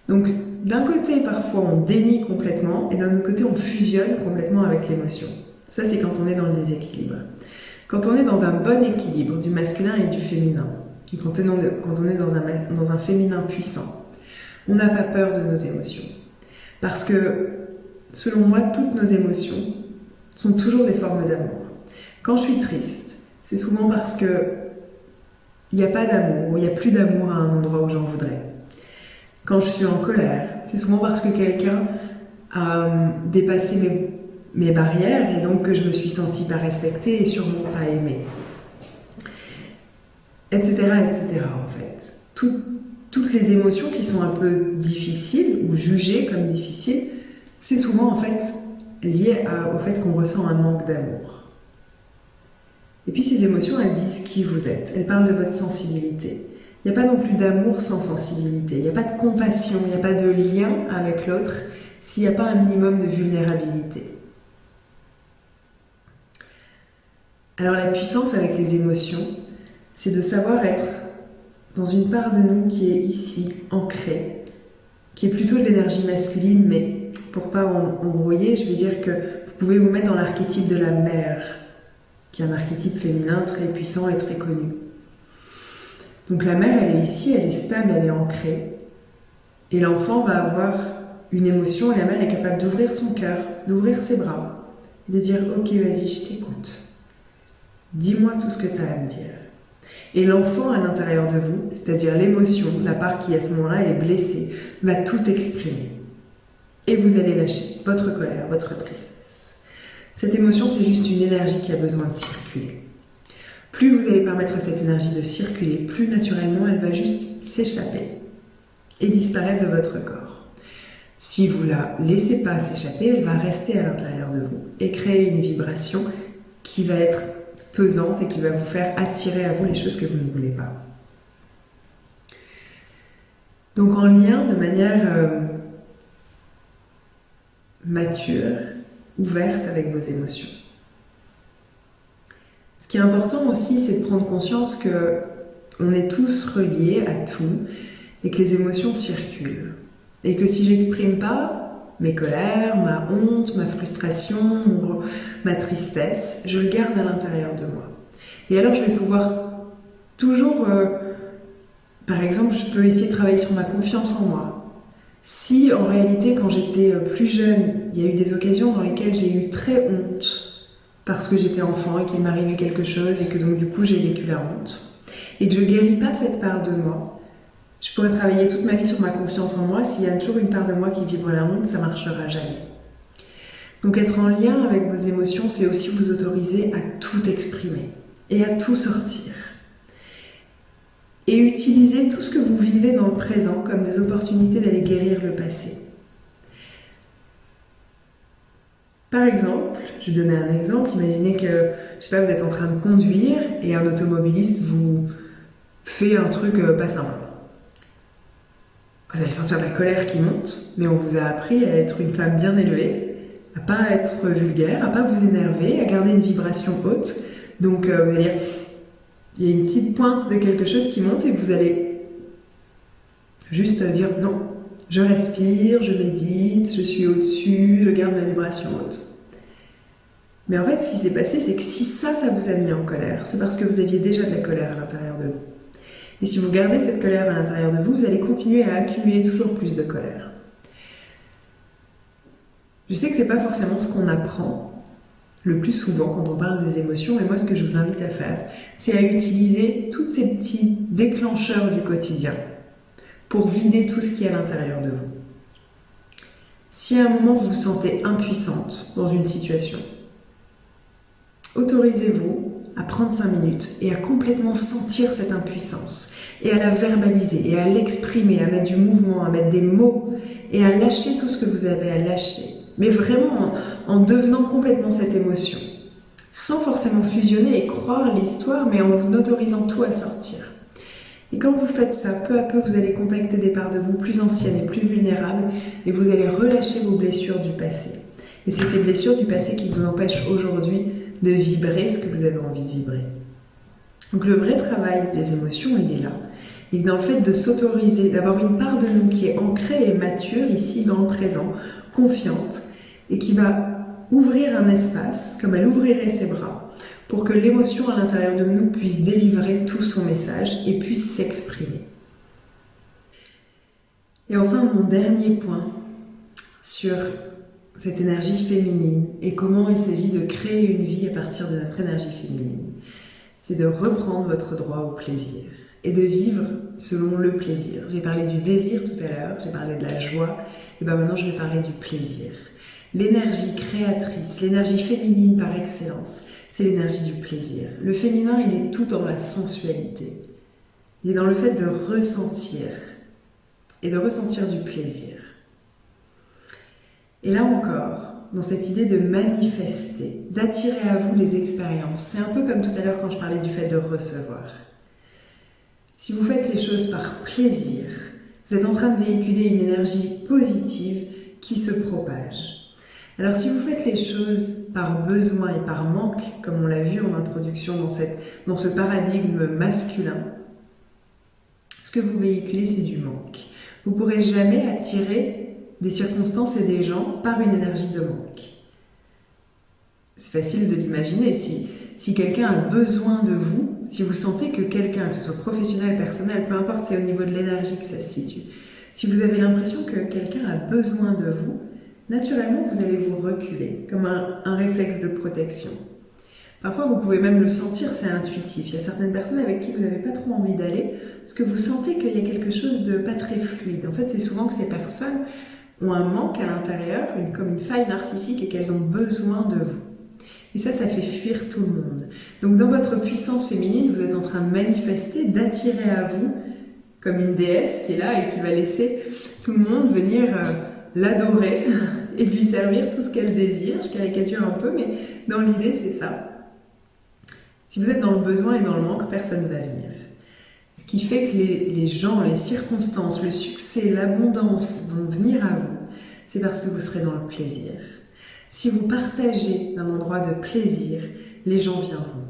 Donc d'un côté, parfois, on dénie complètement, et d'un autre côté, on fusionne complètement avec l'émotion. Ça, c'est quand on est dans le déséquilibre. Quand on est dans un bon équilibre du masculin et du féminin, et quand on est dans un féminin puissant, on n'a pas peur de nos émotions. Parce que, selon moi, toutes nos émotions sont toujours des formes d'amour. Quand je suis triste, c'est souvent parce que il n'y a pas d'amour, ou il n'y a plus d'amour à un endroit où j'en voudrais. Quand je suis en colère, c'est souvent parce que quelqu'un a dépassé mes barrières et donc que je me suis sentie pas respectée et sûrement pas aimée. Etc. en fait. Toutes les émotions qui sont un peu difficiles ou jugées comme difficiles, c'est souvent en fait lié au fait qu'on ressent un manque d'amour. Et puis ces émotions, elles disent qui vous êtes. Elles parlent de votre sensibilité. Il n'y a pas non plus d'amour sans sensibilité. Il n'y a pas de compassion, il n'y a pas de lien avec l'autre s'il n'y a pas un minimum de vulnérabilité. Alors la puissance avec les émotions, c'est de savoir être dans une part de nous qui est ici, ancrée, qui est plutôt de l'énergie masculine, mais pour pas embrouiller, je vais dire que vous pouvez vous mettre dans l'archétype de la mère, qui est un archétype féminin très puissant et très connu. Donc la mère, elle est ici, elle est stable, elle est ancrée. Et l'enfant va avoir une émotion et la mère est capable d'ouvrir son cœur, d'ouvrir ses bras et de dire « Ok, vas-y, je t'écoute. Dis-moi tout ce que tu as à me dire. » Et l'enfant à l'intérieur de vous, c'est-à-dire l'émotion, la part qui à ce moment-là est blessée, va tout exprimer. Et vous allez lâcher votre colère, votre tristesse. Cette émotion, c'est juste une énergie qui a besoin de circuler. Plus vous allez permettre à cette énergie de circuler, plus naturellement elle va juste s'échapper et disparaître de votre corps. Si vous la laissez pas s'échapper, elle va rester à l'intérieur de vous et créer une vibration qui va être pesante et qui va vous faire attirer à vous les choses que vous ne voulez pas. Donc en lien de manière mature, ouverte avec vos émotions. Ce qui est important aussi, c'est de prendre conscience que on est tous reliés à tout et que les émotions circulent. Et que si j'exprime pas mes colères, ma honte, ma frustration, ma tristesse, je le garde à l'intérieur de moi. Et alors je vais pouvoir toujours, par exemple, je peux essayer de travailler sur ma confiance en moi. Si en réalité, quand j'étais plus jeune, il y a eu des occasions dans lesquelles j'ai eu très honte, parce que j'étais enfant et qu'il m'arrivait quelque chose et que donc du coup j'ai vécu la honte et que je ne guéris pas cette part de moi, je pourrais travailler toute ma vie sur ma confiance en moi. S'il y a toujours une part de moi qui vibre la honte, ça ne marchera jamais. Donc être en lien avec vos émotions, c'est aussi vous autoriser à tout exprimer et à tout sortir. et utilisez tout ce que vous vivez dans le présent comme des opportunités d'aller guérir le passé. Par exemple, je vais donner un exemple, imaginez que, je sais pas, vous êtes en train de conduire et un automobiliste vous fait un truc pas sympa. Vous allez sentir de la colère qui monte, mais on vous a appris à être une femme bien élevée, à pas être vulgaire, à pas vous énerver, à garder une vibration haute. Donc vous allez dire, il y a une petite pointe de quelque chose qui monte et vous allez juste dire non, je respire, je médite, je suis au-dessus, je garde ma vibration haute. Mais en fait, ce qui s'est passé, c'est que si ça vous a mis en colère, c'est parce que vous aviez déjà de la colère à l'intérieur de vous. Et si vous gardez cette colère à l'intérieur de vous, vous allez continuer à accumuler toujours plus de colère. Je sais que c'est pas forcément ce qu'on apprend le plus souvent quand on parle des émotions, et moi ce que je vous invite à faire, c'est à utiliser tous ces petits déclencheurs du quotidien pour vider tout ce qui est à l'intérieur de vous. Si à un moment vous vous sentez impuissante dans une situation, autorisez-vous à prendre 5 minutes et à complètement sentir cette impuissance et à la verbaliser et à l'exprimer, à mettre du mouvement, à mettre des mots et à lâcher tout ce que vous avez à lâcher. Mais vraiment en devenant complètement cette émotion, sans forcément fusionner et croire l'histoire, mais en vous autorisant tout à sortir. Et quand vous faites ça, peu à peu, vous allez contacter des parts de vous plus anciennes et plus vulnérables et vous allez relâcher vos blessures du passé. Et c'est ces blessures du passé qui vous empêchent aujourd'hui de vibrer ce que vous avez envie de vibrer. Donc le vrai travail des émotions, il est là. Il est dans le fait de s'autoriser, d'avoir une part de nous qui est ancrée et mature ici dans le présent, confiante, et qui va ouvrir un espace, comme elle ouvrirait ses bras, pour que l'émotion à l'intérieur de nous puisse délivrer tout son message et puisse s'exprimer. Et enfin, mon dernier point sur cette énergie féminine et comment il s'agit de créer une vie à partir de notre énergie féminine, c'est de reprendre votre droit au plaisir et de vivre selon le plaisir. J'ai parlé du désir tout à l'heure, j'ai parlé de la joie, et bien maintenant je vais parler du plaisir. L'énergie créatrice, l'énergie féminine par excellence, c'est l'énergie du plaisir. Le féminin, il est tout dans la sensualité. Il est dans le fait de ressentir et de ressentir du plaisir. Et là encore, dans cette idée de manifester, d'attirer à vous les expériences, c'est un peu comme tout à l'heure quand je parlais du fait de recevoir. Si vous faites les choses par plaisir, vous êtes en train de véhiculer une énergie positive qui se propage. Alors si vous faites les choses par besoin et par manque, comme on l'a vu en introduction dans ce paradigme masculin, ce que vous véhiculez, c'est du manque. Vous ne pourrez jamais attirer des circonstances et des gens par une énergie de manque. C'est facile de l'imaginer. Si quelqu'un a besoin de vous, si vous sentez que quelqu'un, que ce soit professionnel, personnel, peu importe, c'est au niveau de l'énergie que ça se situe. Si vous avez l'impression que quelqu'un a besoin de vous, naturellement, vous allez vous reculer, comme un réflexe de protection. Parfois, vous pouvez même le sentir, c'est intuitif. Il y a certaines personnes avec qui vous n'avez pas trop envie d'aller, parce que vous sentez qu'il y a quelque chose de pas très fluide. En fait, c'est souvent que ces personnes ont un manque à l'intérieur, comme une faille narcissique, et qu'elles ont besoin de vous. Et ça fait fuir tout le monde. Donc dans votre puissance féminine, vous êtes en train de manifester, d'attirer à vous, comme une déesse qui est là et qui va laisser tout le monde venir l'adorer et lui servir tout ce qu'elle désire. Je caricature un peu, mais dans l'idée, c'est ça. Si vous êtes dans le besoin et dans le manque, personne ne va venir. Ce qui fait que les gens, les circonstances, le succès, l'abondance vont venir à vous, c'est parce que vous serez dans le plaisir. Si vous partagez un endroit de plaisir, les gens viendront.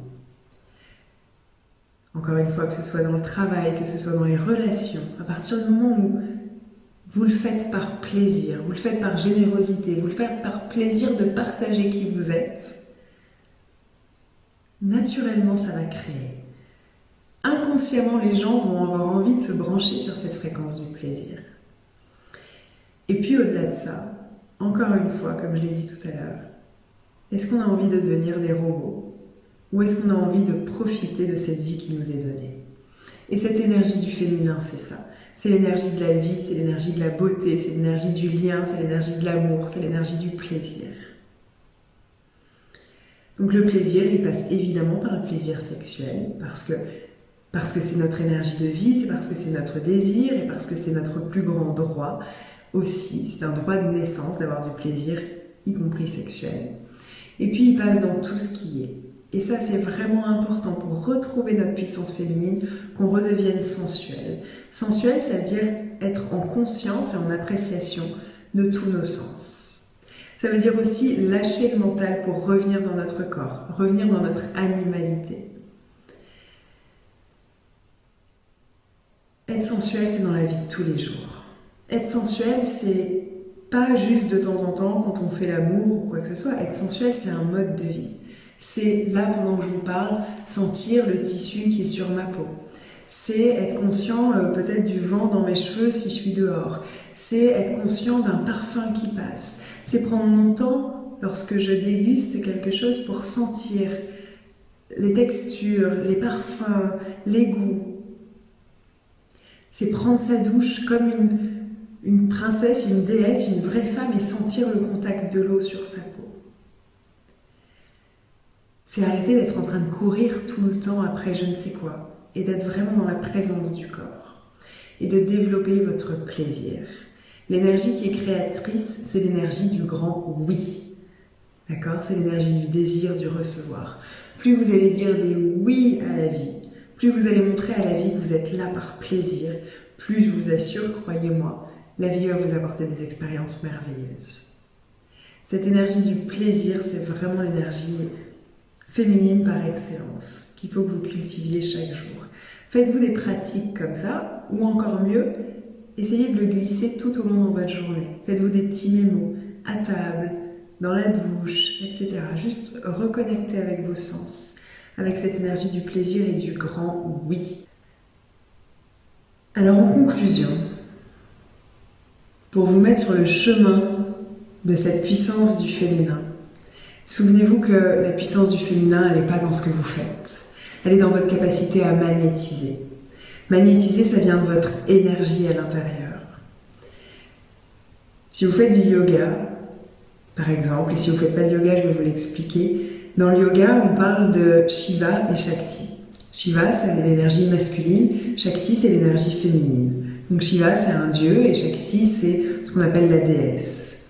Encore une fois, que ce soit dans le travail, que ce soit dans les relations, à partir du moment où vous le faites par plaisir, vous le faites par générosité, vous le faites par plaisir de partager qui vous êtes, naturellement ça va créer. Inconsciemment, les gens vont avoir envie de se brancher sur cette fréquence du plaisir. Et puis au-delà de ça, encore une fois, comme je l'ai dit tout à l'heure, est-ce qu'on a envie de devenir des robots? Ou est-ce qu'on a envie de profiter de cette vie qui nous est donnée? Et cette énergie du féminin, c'est ça. C'est l'énergie de la vie, c'est l'énergie de la beauté, c'est l'énergie du lien, c'est l'énergie de l'amour, c'est l'énergie du plaisir. Donc le plaisir, il passe évidemment par le plaisir sexuel, parce que parce que c'est notre énergie de vie, c'est parce que c'est notre désir et parce que c'est notre plus grand droit aussi. C'est un droit de naissance d'avoir du plaisir, y compris sexuel. Et puis il passe dans tout ce qui est. Et ça, c'est vraiment important pour retrouver notre puissance féminine, qu'on redevienne sensuelle. Sensuelle, ça veut dire être en conscience et en appréciation de tous nos sens. Ça veut dire aussi lâcher le mental pour revenir dans notre corps, revenir dans notre animalité. Être sensuel, c'est dans la vie de tous les jours. Être sensuel, c'est pas juste de temps en temps quand on fait l'amour ou quoi que ce soit. Être sensuel, c'est un mode de vie. C'est, là, pendant que je vous parle, sentir le tissu qui est sur ma peau. C'est être conscient peut-être du vent dans mes cheveux si je suis dehors. C'est être conscient d'un parfum qui passe. C'est prendre mon temps lorsque je déguste quelque chose pour sentir les textures, les parfums, les goûts. C'est prendre sa douche comme une princesse, une déesse, une vraie femme et sentir le contact de l'eau sur sa peau. C'est arrêter d'être en train de courir tout le temps après je ne sais quoi et d'être vraiment dans la présence du corps et de développer votre plaisir. L'énergie qui est créatrice, c'est l'énergie du grand oui. D'accord? C'est l'énergie du désir, du recevoir. Plus vous allez dire des oui à la vie, plus vous allez montrer à la vie que vous êtes là par plaisir, plus je vous assure, croyez-moi, la vie va vous apporter des expériences merveilleuses. Cette énergie du plaisir, c'est vraiment l'énergie féminine par excellence, qu'il faut que vous cultiviez chaque jour. Faites-vous des pratiques comme ça, ou encore mieux, essayez de le glisser tout au long de votre journée. Faites-vous des petits mémos, à table, dans la douche, etc. Juste reconnectez avec vos sens, avec cette énergie du plaisir et du grand oui. Alors en conclusion, pour vous mettre sur le chemin de cette puissance du féminin, souvenez-vous que la puissance du féminin, elle n'est pas dans ce que vous faites. Elle est dans votre capacité à magnétiser. Magnétiser, ça vient de votre énergie à l'intérieur. Si vous faites du yoga, par exemple, et si vous ne faites pas de yoga, je vais vous l'expliquer. Dans le yoga, on parle de Shiva et Shakti. Shiva, c'est l'énergie masculine, Shakti, c'est l'énergie féminine. Donc Shiva, c'est un dieu, et Shakti, c'est ce qu'on appelle la déesse.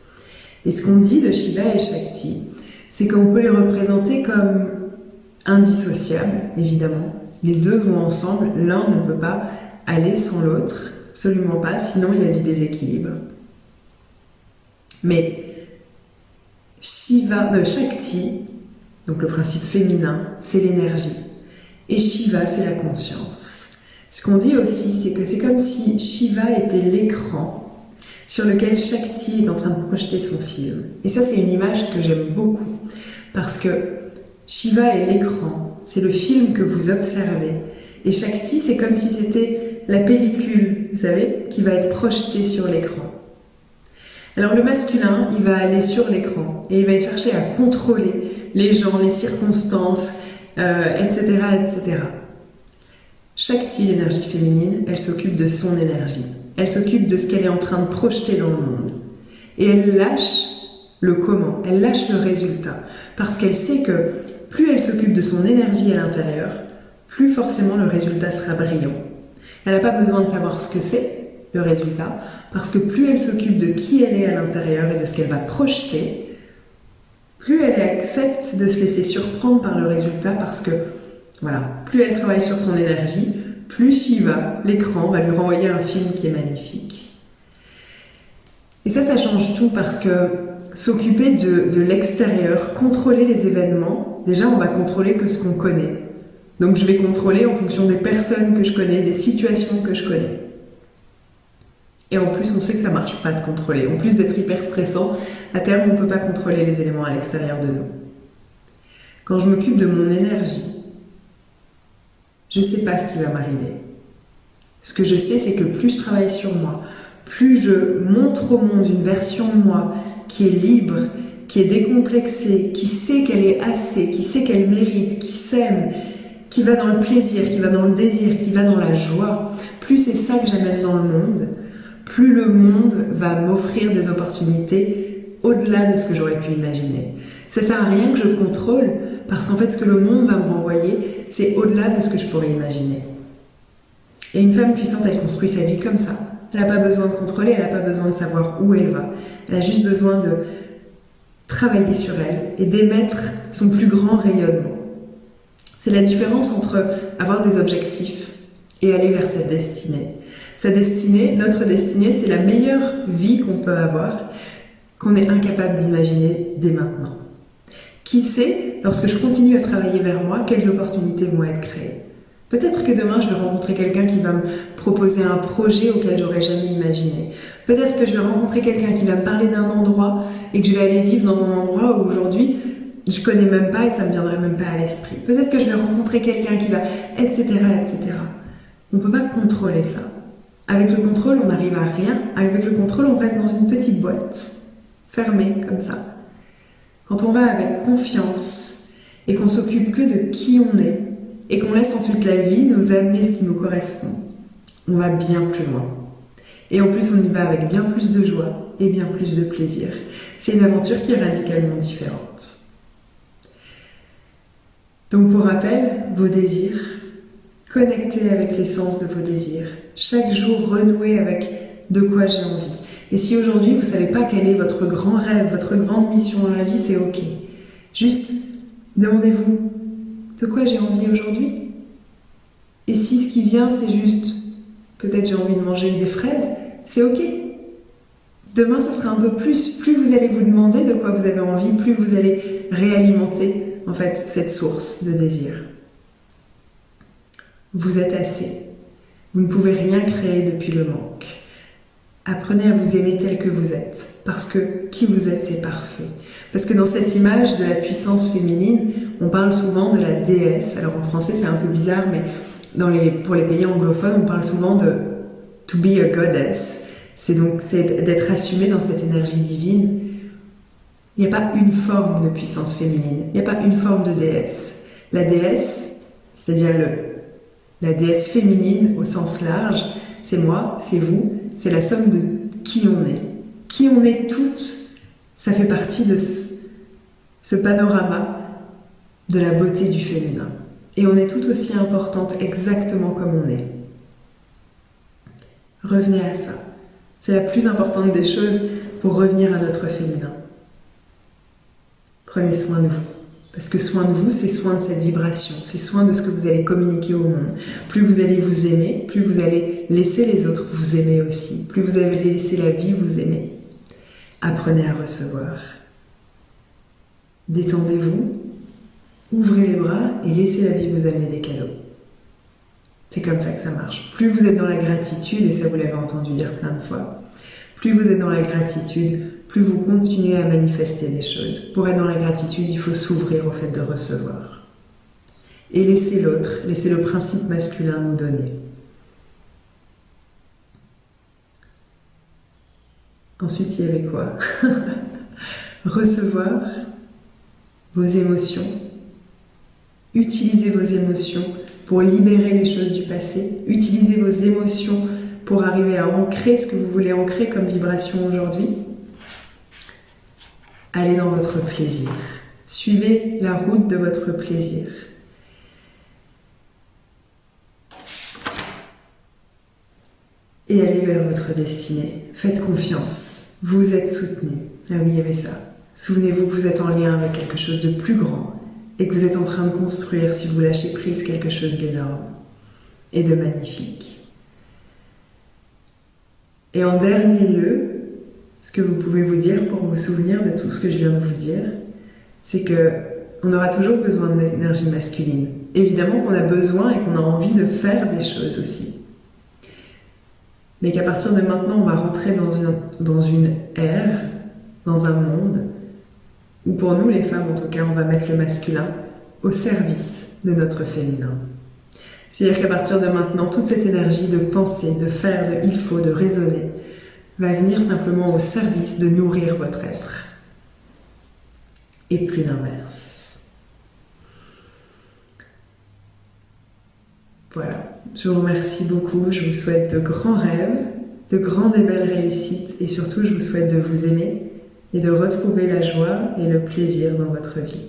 Et ce qu'on dit de Shiva et Shakti, c'est qu'on peut les représenter comme indissociables, évidemment. Les deux vont ensemble, l'un ne peut pas aller sans l'autre, absolument pas, sinon il y a du déséquilibre. Mais Shakti, donc le principe féminin, c'est l'énergie. Et Shiva, c'est la conscience. Ce qu'on dit aussi, c'est que c'est comme si Shiva était l'écran sur lequel Shakti est en train de projeter son film. Et ça, c'est une image que j'aime beaucoup, parce que Shiva est l'écran, c'est le film que vous observez. Et Shakti, c'est comme si c'était la pellicule, vous savez, qui va être projetée sur l'écran. Alors le masculin, il va aller sur l'écran et il va chercher à contrôler les gens, les circonstances, etc., etc. Shakti, l'énergie féminine, elle s'occupe de son énergie. Elle s'occupe de ce qu'elle est en train de projeter dans le monde. Et elle lâche le comment, elle lâche le résultat. Parce qu'elle sait que plus elle s'occupe de son énergie à l'intérieur, plus forcément le résultat sera brillant. Elle n'a pas besoin de savoir ce que c'est, le résultat, parce que plus elle s'occupe de qui elle est à l'intérieur et de ce qu'elle va projeter, plus elle accepte de se laisser surprendre par le résultat, parce que, voilà, plus elle travaille sur son énergie, plus Shiva, l'écran, va lui renvoyer un film qui est magnifique. Et ça change tout, parce que s'occuper de l'extérieur, contrôler les événements, déjà on va contrôler que ce qu'on connaît. Donc je vais contrôler en fonction des personnes que je connais, des situations que je connais. Et en plus, on sait que ça ne marche pas de contrôler. En plus d'être hyper stressant, à terme, on ne peut pas contrôler les éléments à l'extérieur de nous. Quand je m'occupe de mon énergie, je ne sais pas ce qui va m'arriver. Ce que je sais, c'est que plus je travaille sur moi, plus je montre au monde une version de moi qui est libre, qui est décomplexée, qui sait qu'elle est assez, qui sait qu'elle mérite, qui s'aime, qui va dans le plaisir, qui va dans le désir, qui va dans la joie. Plus c'est ça que j'amène dans le monde, plus le monde va m'offrir des opportunités au-delà de ce que j'aurais pu imaginer. Ça sert à rien que je contrôle, parce qu'en fait, ce que le monde va me renvoyer, c'est au-delà de ce que je pourrais imaginer. Et une femme puissante, elle construit sa vie comme ça. Elle n'a pas besoin de contrôler, elle n'a pas besoin de savoir où elle va. Elle a juste besoin de travailler sur elle et d'émettre son plus grand rayonnement. C'est la différence entre avoir des objectifs et aller vers sa destinée. Sa destinée, notre destinée, c'est la meilleure vie qu'on peut avoir, qu'on est incapable d'imaginer dès maintenant. Qui sait, lorsque je continue à travailler vers moi, quelles opportunités vont être créées? Peut-être que demain, je vais rencontrer quelqu'un qui va me proposer un projet auquel j'aurais jamais imaginé. Peut-être que je vais rencontrer quelqu'un qui va me parler d'un endroit et que je vais aller vivre dans un endroit où aujourd'hui, je connais même pas et ça me viendrait même pas à l'esprit. Peut-être que je vais rencontrer quelqu'un qui va, etc., etc. On peut pas contrôler ça. Avec le contrôle, on n'arrive à rien. Avec le contrôle, on reste dans une petite boîte, fermée comme ça. Quand on va avec confiance et qu'on s'occupe que de qui on est et qu'on laisse ensuite la vie nous amener ce qui nous correspond, on va bien plus loin. Et en plus, on y va avec bien plus de joie et bien plus de plaisir. C'est une aventure qui est radicalement différente. Donc pour rappel, vos désirs, connectez avec l'essence de vos désirs. Chaque jour, renouez avec de quoi j'ai envie. Et si aujourd'hui, vous ne savez pas quel est votre grand rêve, votre grande mission dans la vie, c'est ok. Juste, demandez-vous, de quoi j'ai envie aujourd'hui? Et si ce qui vient, c'est juste, peut-être j'ai envie de manger des fraises, c'est ok. Demain, ça sera un peu plus. Plus vous allez vous demander de quoi vous avez envie, plus vous allez réalimenter, en fait, cette source de désir. Vous êtes assez. Vous ne pouvez rien créer depuis le manque. Apprenez à vous aimer tel que vous êtes, parce que qui vous êtes, c'est parfait. Parce que dans cette image de la puissance féminine, on parle souvent de la déesse. Alors en français, c'est un peu bizarre, mais pour les pays anglophones, on parle souvent de « to be a goddess ». C'est d'être assumé dans cette énergie divine. Il n'y a pas une forme de puissance féminine, il n'y a pas une forme de déesse. La déesse, c'est-à-dire la déesse féminine au sens large, c'est moi, c'est vous, c'est la somme de qui on est. Qui on est toutes, ça fait partie de ce panorama de la beauté du féminin. Et on est toutes aussi importantes exactement comme on est. Revenez à ça. C'est la plus importante des choses pour revenir à notre féminin. Prenez soin de vous. Parce que soin de vous, c'est soin de cette vibration, c'est soin de ce que vous allez communiquer au monde. Plus vous allez vous aimer, plus vous allez laisser les autres vous aimer aussi. Plus vous allez laisser la vie vous aimer. Apprenez à recevoir. Détendez-vous, ouvrez les bras et laissez la vie vous amener des cadeaux. C'est comme ça que ça marche. Plus vous êtes dans la gratitude, et ça vous l'avez entendu dire plein de fois, plus vous êtes dans la gratitude, plus vous continuez à manifester des choses. Pour être dans la gratitude, il faut s'ouvrir au fait de recevoir. Et laisser l'autre, laisser le principe masculin nous donner. Ensuite, il y avait quoi? Recevoir vos émotions. Utilisez vos émotions pour libérer les choses du passé. Utilisez vos émotions pour arriver à ancrer ce que vous voulez ancrer comme vibration aujourd'hui. Allez dans votre plaisir. Suivez la route de votre plaisir. Et allez vers votre destinée. Faites confiance. Vous êtes soutenu. Ah oui, il y avait ça. Souvenez-vous que vous êtes en lien avec quelque chose de plus grand et que vous êtes en train de construire, si vous lâchez prise, quelque chose d'énorme et de magnifique. Et en dernier lieu, ce que vous pouvez vous dire pour vous souvenir de tout ce que je viens de vous dire, c'est qu'on aura toujours besoin de l'énergie masculine. Évidemment qu'on a besoin et qu'on a envie de faire des choses aussi. Mais qu'à partir de maintenant, on va rentrer dans une ère, dans un monde, où pour nous, les femmes en tout cas, on va mettre le masculin au service de notre féminin. C'est-à-dire qu'à partir de maintenant, toute cette énergie de penser, de faire, de il faut, de raisonner, va venir simplement au service de nourrir votre être. Et plus l'inverse. Voilà, je vous remercie beaucoup, je vous souhaite de grands rêves, de grandes et belles réussites, et surtout je vous souhaite de vous aimer et de retrouver la joie et le plaisir dans votre vie.